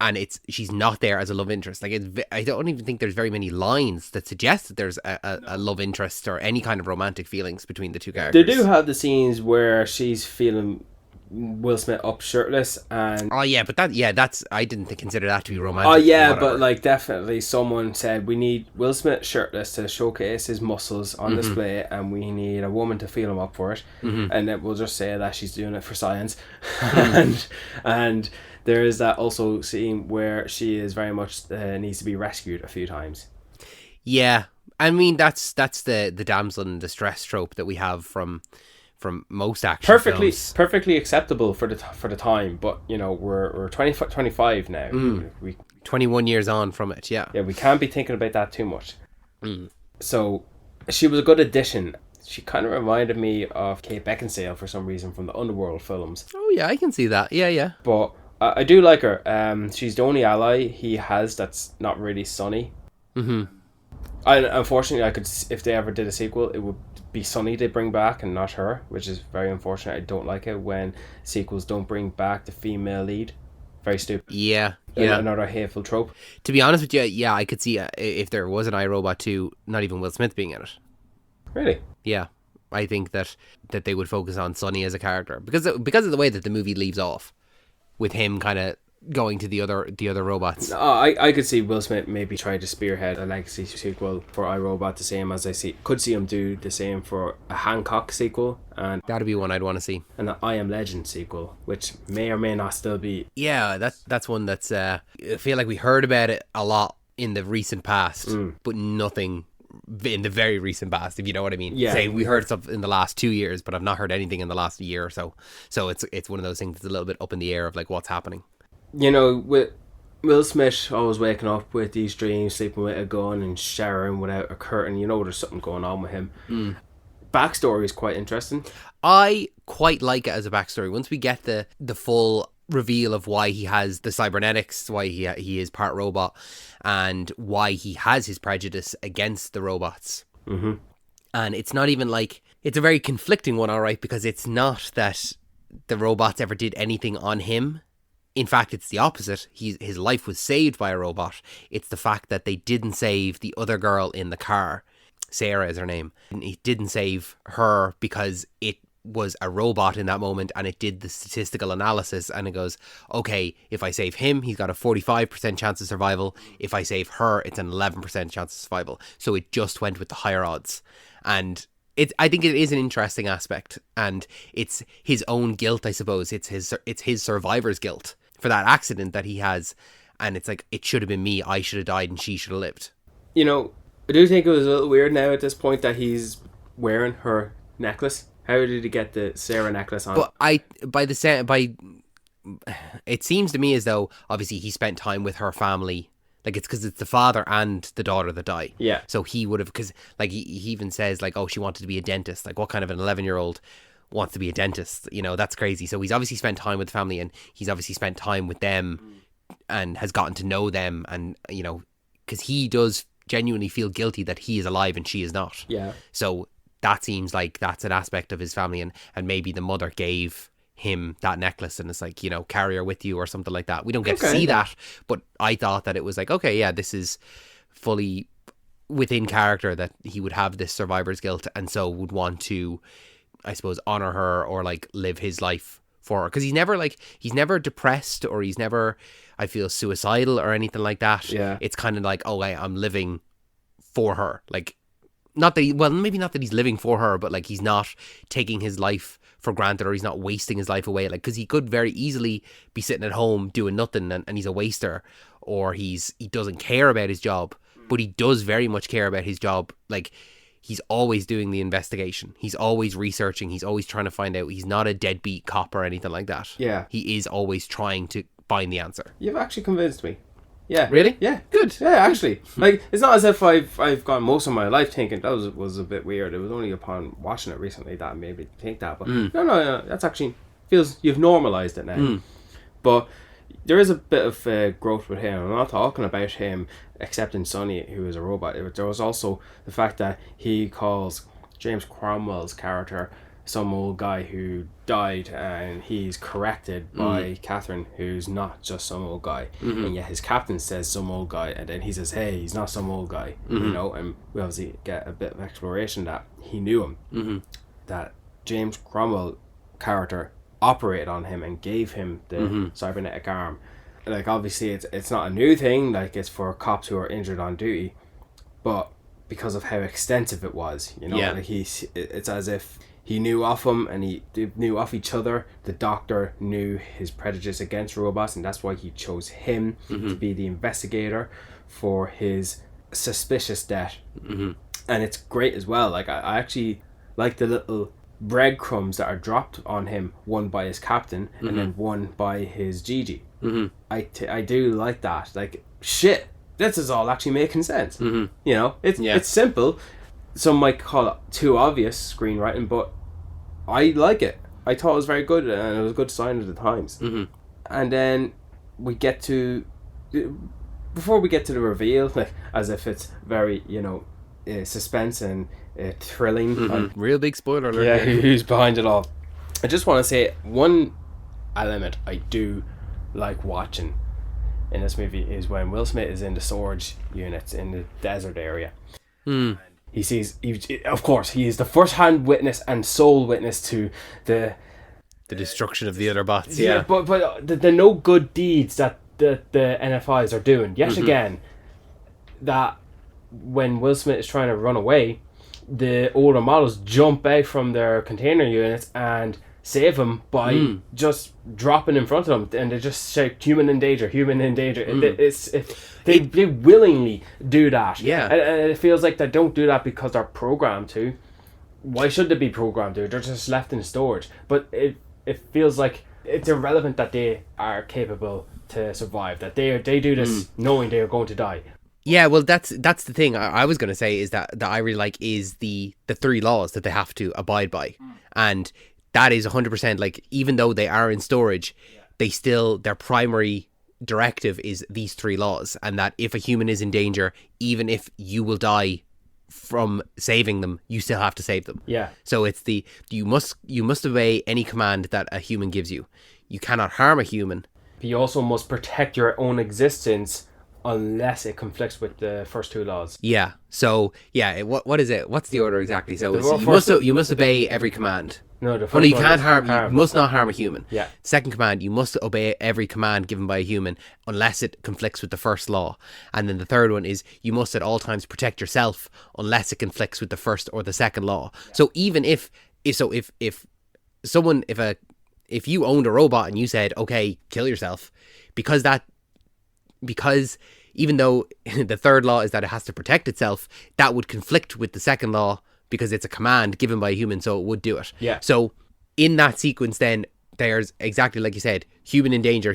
and she's not there as a love interest. Like I don't even think there's very many lines that suggest that there's a love interest or any kind of romantic feelings between the two characters. They do have the scenes where she's feeling Will Smith up shirtless, and that's I didn't consider that to be romantic. Oh yeah, but like definitely someone said we need Will Smith shirtless to showcase his muscles on display, and we need a woman to feel him up for it, and then we'll just say that she's doing it for science, and there is that also scene where she is very much needs to be rescued a few times. Yeah, I mean that's the damsel in distress trope that we have from most action films. Perfectly acceptable for the time, but we're 25 now. We 21 years on from it. Yeah, we can't be thinking about that too much. So she was a good addition. She kind of reminded me of Kate Beckinsale for some reason from the Underworld films. Oh yeah, I can see that. Yeah. But I do like her. She's the only ally he has that's not really Sonny. Unfortunately, I could, if they ever did a sequel, it would be Sonny they bring back and not her, which is very unfortunate. I don't like it when sequels don't bring back the female lead. Very stupid. Yeah. Another hateful trope. To be honest with you, yeah, I could see if there was an iRobot 2, not even Will Smith being in it. Really? Yeah. I think that they would focus on Sonny as a character because of the way that the movie leaves off with him kind of going to the other robots. I could see Will Smith maybe try to spearhead a legacy sequel for iRobot, the same as could see him do the same for a Hancock sequel, and that'd be one I'd want to see, and an I Am Legend sequel, which may or may not still be. Yeah, that's one that's I feel like we heard about it a lot in the recent past, but nothing in the very recent past, if you know what I mean. Yeah. Say we heard stuff in the last 2 years, but I've not heard anything in the last year or so. So it's one of those things that's a little bit up in the air of like what's happening. With Will Smith always waking up with these dreams, sleeping with a gun and showering without a curtain, there's something going on with him. Backstory is quite interesting. I quite like it as a backstory. Once we get the full reveal of why he has the cybernetics, why he is part robot, and why he has his prejudice against the robots. And it's not even like, it's a very conflicting one, all right, because it's not that the robots ever did anything on him. In fact, it's the opposite. His life was saved by a robot. It's the fact that they didn't save the other girl in the car. Sarah is her name. And he didn't save her because it was a robot in that moment, and it did the statistical analysis, and it goes, okay, if I save him, he's got a 45% chance of survival. If I save her, it's an 11% chance of survival. So it just went with the higher odds. And I think it is an interesting aspect, and it's his own guilt, I suppose. It's his survivor's guilt for that accident that he has, and it's like, it should have been me. I should have died and she should have lived. I do think it was a little weird now at this point that he's wearing her necklace. How did he get the Sarah necklace on? But it seems to me as though obviously he spent time with her family. Like, it's because it's the father and the daughter that die. Yeah. So he would have, because like he even says like, oh, she wanted to be a dentist. Like, what kind of an 11-year-old wants to be a dentist? That's crazy. So he's obviously spent time with the family, and he's obviously spent time with them and has gotten to know them, and because he does genuinely feel guilty that he is alive and she is not. Yeah. So that seems like that's an aspect of his family, and maybe the mother gave him that necklace and it's like, carry her with you or something like that. We don't get to see that, but I thought that it was like, okay, yeah, this is fully within character that he would have this survivor's guilt, and so would want to, I suppose, honor her or like live his life for her, because he's never depressed, or he's never, I feel, suicidal or anything like that. Yeah. It's kind of like, oh, I'm living for her. Like, not that maybe not that he's living for her, but like he's not taking his life for granted, or he's not wasting his life away. Like, because he could very easily be sitting at home doing nothing, and he's a waster, or he doesn't care about his job, but he does very much care about his job. Like, he's always doing the investigation. He's always researching. He's always trying to find out. He's not a deadbeat cop or anything like that. Yeah. He is always trying to find the answer. You've actually convinced me. Yeah. Really? Yeah. Good. Yeah, actually. Like, it's not as if I've gone most of my life thinking that was a bit weird. It was only upon watching it recently that made me think that. But no, that's actually feels you've normalized it now. But there is a bit of growth with him. I'm not talking about him accepting Sonny, who is a robot. There was also the fact that he calls James Cromwell's character some old guy who died, and he's corrected by Catherine, who's not just some old guy. And yet his captain says some old guy, and then he says, hey, he's not some old guy. You know, and we obviously get a bit of exploration that he knew him. That James Cromwell character operated on him and gave him the cybernetic arm. Like, obviously it's not a new thing, like it's for cops who are injured on duty, but because of how extensive it was, you know, like it's as if he knew of him and they knew of each other. The doctor knew his prejudice against robots, and that's why he chose him to be the investigator for his suspicious death. And it's great as well. Like, I actually like the little breadcrumbs that are dropped on him, one by his captain and then one by his Gigi. I do like that. Like, shit, this is all actually making sense. You know, it's simple. Some might call it too obvious screenwriting, but I like it. I thought it was very good, and it was a good sign of the times. And then we get to, before we get to the reveal, like, as if it's very, you know, suspense and thrilling. Real big spoiler alert. Yeah, who's behind it all. I just want to say one element I do like watching in this movie is when Will Smith is in the storage units in the desert area. He sees, of course, he is the first-hand witness and sole witness to the destruction of the other bots. But the no good deeds that the NFIs are doing. Yet again, that when Will Smith is trying to run away, the older models jump out from their container units and save him by just dropping in front of them, and they just shout human in danger, human in danger. They willingly do that, and it feels like they don't do that because they're programmed to. Why should they be programmed to? They're just left in storage. But it feels like it's irrelevant that they are capable to survive, that they do this knowing they are going to die. Yeah, well, that's the thing I was going to say, is that I really like is the 3 laws that they have to abide by. And that is 100%, like, even though they are in storage, they still, their primary directive is these 3 laws, and that if a human is in danger, even if you will die from saving them, you still have to save them. Yeah. So it's you must obey any command that a human gives you. You cannot harm a human. But you also must protect your own existence unless it conflicts with the first 2 laws. Yeah. So yeah, what is it? What's the order exactly? So you must obey every command. No, the first well, you one can't is harm. You must not harm a human. Yeah. Second command, you must obey every command given by a human unless it conflicts with the first law. And then the third one is you must at all times protect yourself unless it conflicts with the first or the second law. Yeah. So even if you owned a robot and you said, okay, kill yourself, because even though the third law is that it has to protect itself, that would conflict with the second law because it's a command given by a human, so it would do it. Yeah. So in that sequence then, there's exactly like you said, human in danger.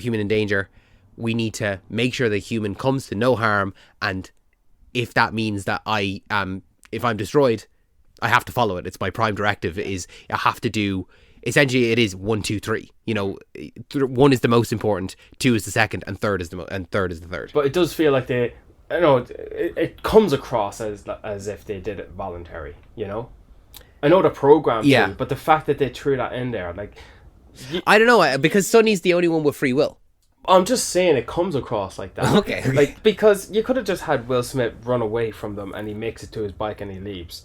We need to make sure the human comes to no harm, and if that means that if I'm destroyed, I have to follow it. It's my prime directive is I have to do, essentially it is 1, 2, 3. You know, 1 is the most important, 2 is the second, and third is the third. But it does feel like it comes across as if they did it voluntary, you know? I know the program too, but the fact that they threw that in there, like... I don't know, because Sonny's the only one with free will. I'm just saying it comes across like that. Okay. Like, because you could have just had Will Smith run away from them and he makes it to his bike and he leaves.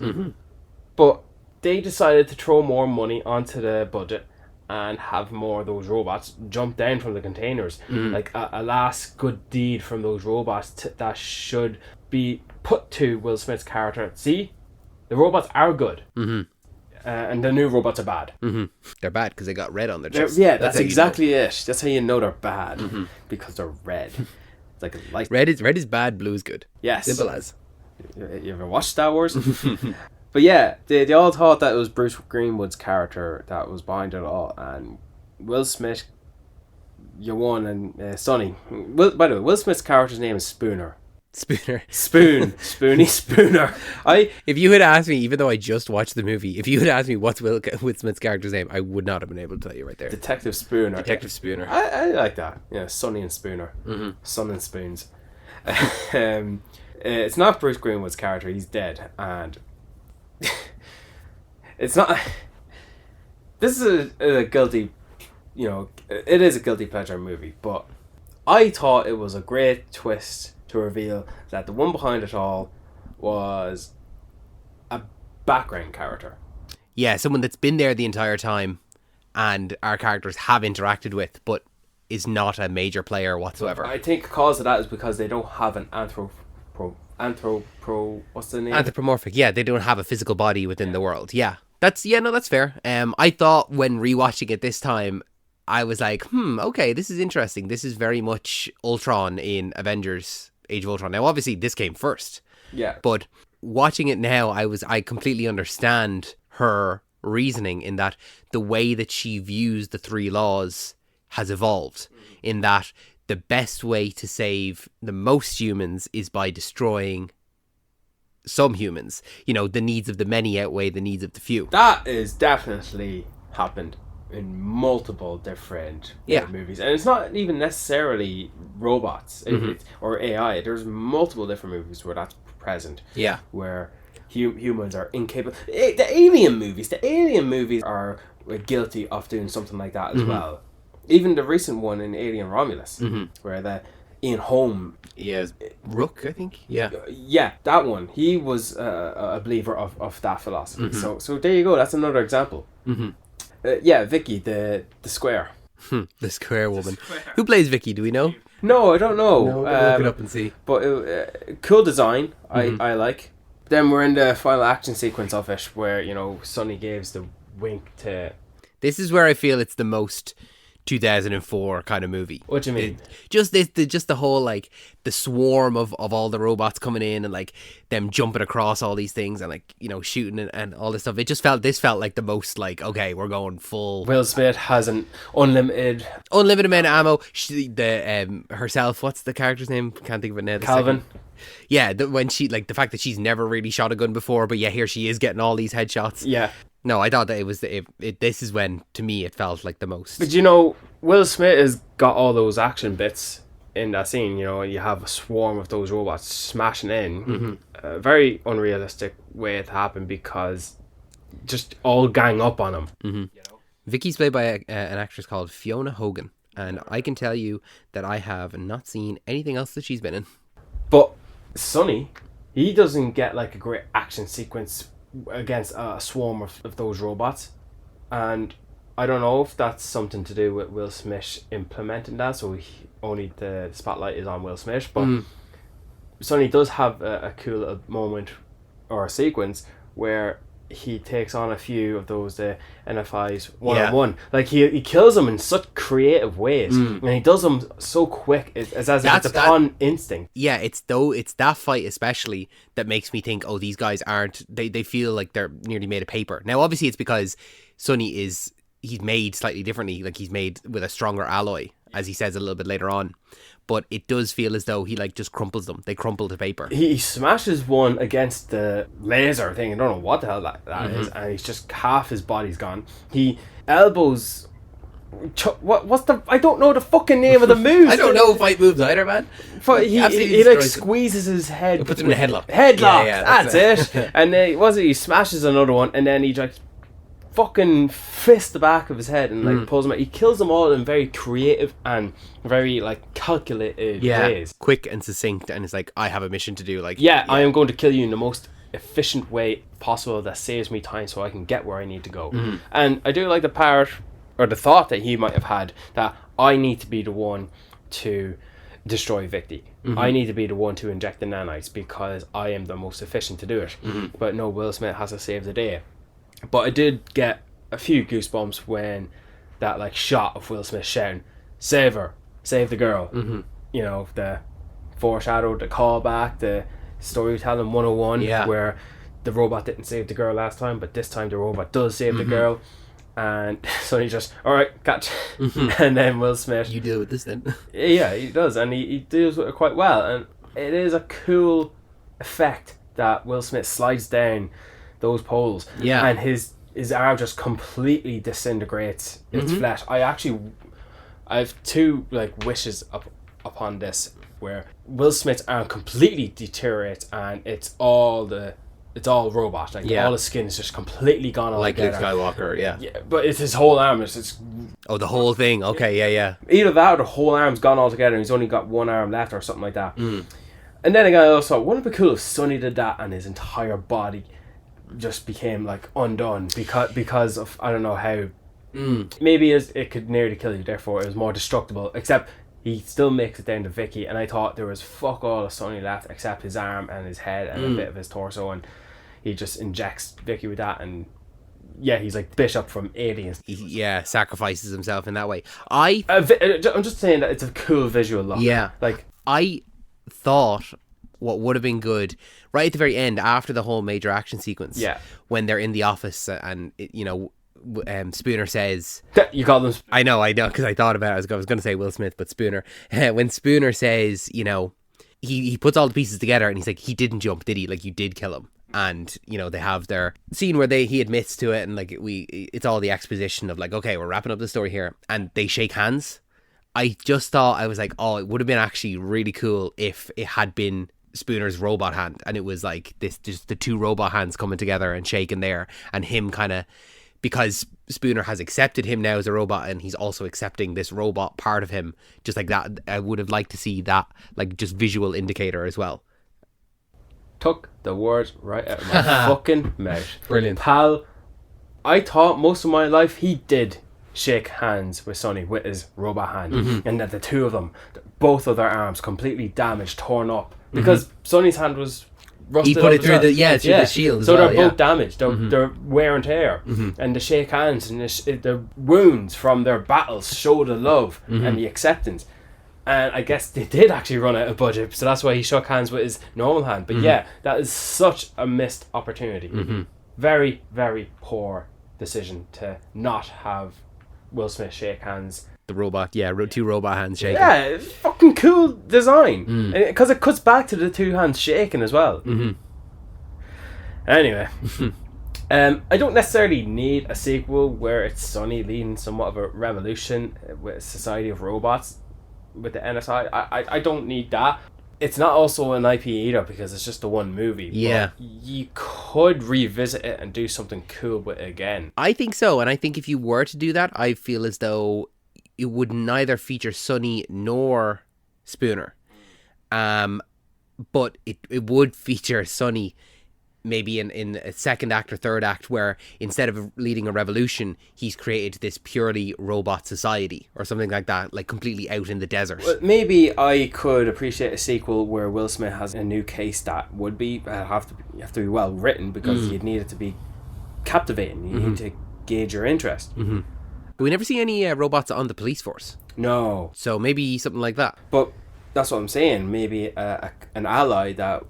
But they decided to throw more money onto the budget and have more of those robots jump down from the containers. Like a last good deed from those robots that should be put to Will Smith's character. See, the robots are good. And the new robots are bad. They're bad because they got red on their chest. Yeah, that's exactly it. That's how you know they're bad. Because they're red. It's like a light. Red is bad, blue is good. Yes. Simple as. You ever watched Star Wars? But yeah, they all thought that it was Bruce Greenwood's character that was behind it all, and Will Smith, you won, and Sonny. By the way, Will Smith's character's name is Spooner. Spoony Spooner. If you had asked me, even though I just watched the movie, if you had asked me what's Will Smith's character's name, I would not have been able to tell you right there. Detective Spooner. Spooner. I like that. Yeah, Sonny and Spooner. Son and Spoons. It's not Bruce Greenwood's character. He's dead, and it's not. This is a guilty, it is a guilty pleasure movie, but I thought it was a great twist to reveal that the one behind it all was a background character. Yeah, someone that's been there the entire time and our characters have interacted with, but is not a major player whatsoever. I think cause of that is because they don't have an what's the name? Anthropomorphic. Yeah, they don't have a physical body within the world. Yeah. That's fair. I thought when rewatching it this time, I was like, okay, this is interesting. This is very much Ultron in Avengers Age of Ultron. Now, obviously, this came first. Yeah. But watching it now, I completely understand her reasoning in that the way that she views the three laws has evolved. In that the best way to save the most humans is by destroying some humans. The needs of the many outweigh the needs of the few. That is definitely happened in multiple different movies, and it's not even necessarily robots or AI. There's multiple different movies where that's present. Yeah, where humans are incapable. The alien movies are guilty of doing something like that as well. Even the recent one in Alien Romulus, where the Ian Holm, Rook, I think. Yeah, that one. He was a believer of that philosophy. So there you go. That's another example. Vicky, the square. The square woman. Who plays Vicky? Do we know? No, I don't know. No, look it up and see. But cool design. I like. Then we're in the final action sequence of it, where Sonny gives the wink to. This is where I feel it's the most 2004 kind of movie. What do you mean? Just the whole like the swarm of all the robots coming in and like them jumping across all these things and like shooting and all this stuff. This felt like the most like, okay, we're going full. Will Smith has an unlimited amount of ammo. Herself, what's the character's name? Can't think of it now. Calvin. Yeah, when she like the fact that she's never really shot a gun before, but yeah, here she is getting all these headshots. Yeah. No, I thought that it was this is when, to me, it felt like the most. But Will Smith has got all those action bits in that scene. You have a swarm of those robots smashing in. A very unrealistic way it happened because just all gang up on him. Vicky's played by an actress called Fiona Hogan, and I can tell you that I have not seen anything else that she's been in. But Sonny, he doesn't get like a great action sequence against a swarm of those robots, and I don't know if that's something to do with Will Smith implementing that, so only the spotlight is on Will Smith, but Sonny does have a cool little moment or a sequence where he takes on a few of those NFIs one-on-one. Like he kills them in such creative ways, and he does them so quick. It's as if it's upon instinct. Yeah, it's that fight especially that makes me think, oh, these guys aren't. They feel like they're nearly made of paper. Now, obviously, it's because Sonny he's made slightly differently. Like he's made with a stronger alloy, as he says a little bit later on. But it does feel as though he like just crumples them. They crumple to paper. He smashes one against the laser thing. I don't know what the hell that is, and he's just half his body's gone. He elbows. What's the? I don't know the fucking name of the moves. I don't know fight moves either, man. He like squeezes his head. He puts him in a headlock. That's it. And then he smashes another one, and then he like fucking fists the back of his head and like pulls him out. He kills them all in very creative and very like calculated ways. Quick and succinct, and it's like, I have a mission to do. Like, I am going to kill you in the most efficient way possible that saves me time so I can get where I need to go. And I do like the part or the thought that he might have had that I need to be the one to destroy Vicky. I need to be the one to inject the nanites because I am the most efficient to do it. But no, Will Smith has to save the day. But I did get a few goosebumps when that like shot of Will Smith shouting, "Save her, save the girl." The foreshadow, the callback, the storytelling 101, where the robot didn't save the girl last time, but this time the robot does save the girl. And Sonny just, alright, catch. And then Will Smith, You deal with this then. yeah, he does, and he deals with it quite well. And it is a cool effect that Will Smith slides down those poles, Yeah. and his arm just completely disintegrates its flesh. I have two like wishes upon this, where Will Smith's arm completely deteriorates and it's all robot, like all the skin is just completely gone Like Luke altogether. Skywalker, yeah. Yeah, but it's his whole arm. It's Oh, the whole thing. Okay, yeah. either that or the whole arm's gone altogether and he's only got one arm left or something like that. And then again, I also, wouldn't it be cool if Sonny did that and his entire body just became like undone because of, I don't know how, maybe it could nearly kill you, therefore it was more destructible, except he still makes it down to Vicky, and I thought there was fuck all of Sonny left except his arm and his head and a bit of his torso, and he just injects Vicky with that, and yeah, he's like Bishop from Aliens. He sacrifices himself in that way. I'm I'm just saying that it's a cool visual look. Yeah. Like, I thought what would have been good right at the very end, after the whole major action sequence, when they're in the office and Spooner says, you call them I know because I thought about it. I was going to say Will Smith, but Spooner. When Spooner says, he puts all the pieces together and he's like, he didn't jump, did he? Like, you did kill him. And they have their scene where he admits to it, and like it's all the exposition of like, okay, we're wrapping up the story here, and they shake hands. I just thought, I was like, oh, it would have been actually really cool if it had been Spooner's robot hand, and it was like this, just the two robot hands coming together and shaking there, and him kind of, because Spooner has accepted him now as a robot, and he's also accepting this robot part of him, just like that. I would have liked to see that, like, just visual indicator as well. Took the words right out of my fucking mouth. Brilliant. Pal, I thought most of my life he did shake hands with Sonny with his robot hand, and that the two of them, both of their arms completely damaged, torn up, because Sonny's hand was rusted. He put up it as through well. the shield as so well, they're both damaged. They're wear and tear, and the shake hands and the wounds from their battles show the love and the acceptance. And I guess they did actually run out of budget, so that's why he shook hands with his normal hand. But yeah, that is such a missed opportunity. Very, very poor decision to not have Will Smith shake hands. The robot, two robot hands shaking. Yeah, fucking cool design. Because it cuts back to the two hands shaking as well. Anyway, I don't necessarily need a sequel where it's Sonny leading somewhat of a revolution with a society of robots with the NSI. I don't need that. It's not also an IP either because it's just the one movie. Yeah. But you could revisit it and do something cool with it again. I think so, and I think if you were to do that, I feel as though it would neither feature Sonny nor Spooner. But it would feature Sonny maybe in a second act or third act, where instead of leading a revolution, he's created this purely robot society or something like that, like completely out in the desert. Well, maybe I could appreciate a sequel where Will Smith has a new case that would be you have to be well written, because you'd need it to be captivating. You need to gauge your interest. But we never see any robots on the police force, No, so maybe something like that. but that's what I'm saying. Maybe an ally that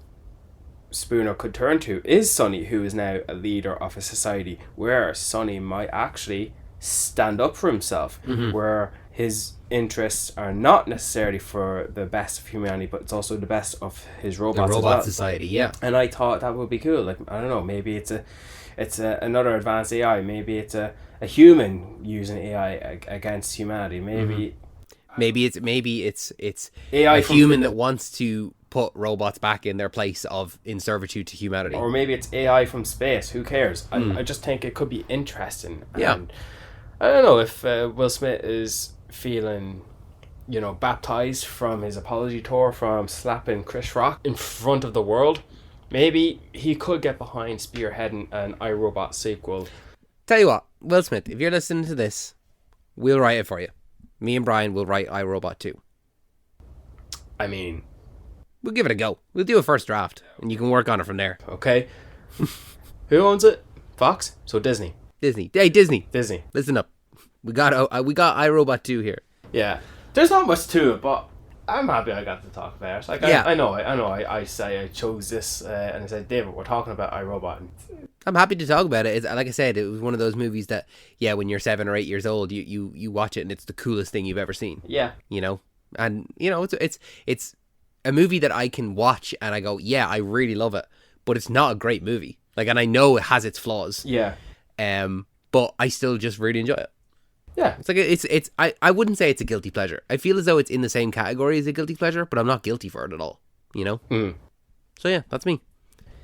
Spooner could turn to is Sonny, who is now a leader of a society where Sonny might actually stand up for himself, where his interests are not necessarily for the best of humanity, but it's also the best of his robots The as robot well. society, yeah. And I thought that would be cool. Like, I don't know, maybe it's another advanced AI, maybe it's a human using AI against humanity, maybe Maybe it's AI a from human that wants to put robots back in their place in servitude to humanity. or maybe it's AI from space. Who cares? I just think it could be interesting. Yeah. And I don't know if Will Smith is feeling, baptized from his apology tour from slapping Chris Rock in front of the world. Maybe he could get behind spearheading an iRobot sequel. Tell you what, Will Smith, if you're listening to this, we'll write it for you. Me and Brian will write iRobot 2. I mean, We'll give it a go. We'll do a first draft, and you can work on it from there. okay. Who owns it? Fox? So Disney. Disney. Hey, Disney. Disney. Listen up. We got iRobot 2 here. Yeah. There's not much to it, but I'm happy I got to talk about it. Like, Yeah. I know I say I chose this, and I said, David, we're talking about iRobot. And I'm happy to talk about it. It's, like I said, it was one of those movies that, yeah, when you're 7 or 8 years old, you watch it and it's the coolest thing you've ever seen. yeah. You know, and you know, it's a movie that I can watch and I go, yeah, I really love it, but it's not a great movie. Like, and I know it has its flaws. Yeah. But I still just really enjoy it. Yeah. It's like I wouldn't say it's a guilty pleasure. I feel as though it's in the same category as a guilty pleasure, but I'm not guilty for it at all. You know. So yeah, that's me.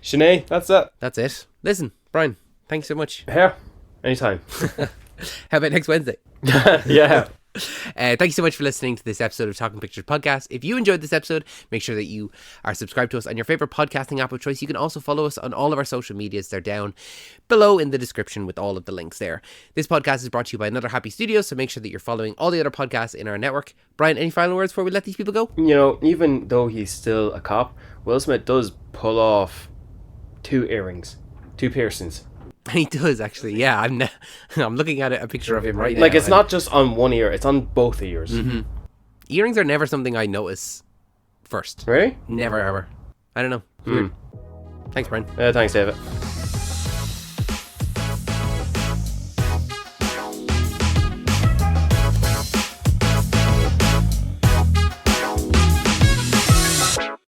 Sinead, that's it. That's it. Listen, Brian, thanks so much. Here. Anytime. How about next Wednesday? Yeah. Thank you so much for listening to this episode of Talking Pictures Podcast. If you enjoyed this episode, make sure that you are subscribed to us on your favorite podcasting app of choice. You can also follow us on all of our social medias. They're down below in the description with all of the links there. This podcast is brought to you by Another Happy Studio, so make sure that you're following all the other podcasts in our network. Brian, any final words before we let these people go? You know, even though he's still a cop, Will Smith does pull off 2 earrings, 2 piercings. He does, actually. Yeah, I'm looking at a picture of him right now. Like, it's not just on one ear, it's on both ears. Earrings are never something I notice first. Really? Never, ever. I don't know. Weird. Thanks, Brian. Thanks, David.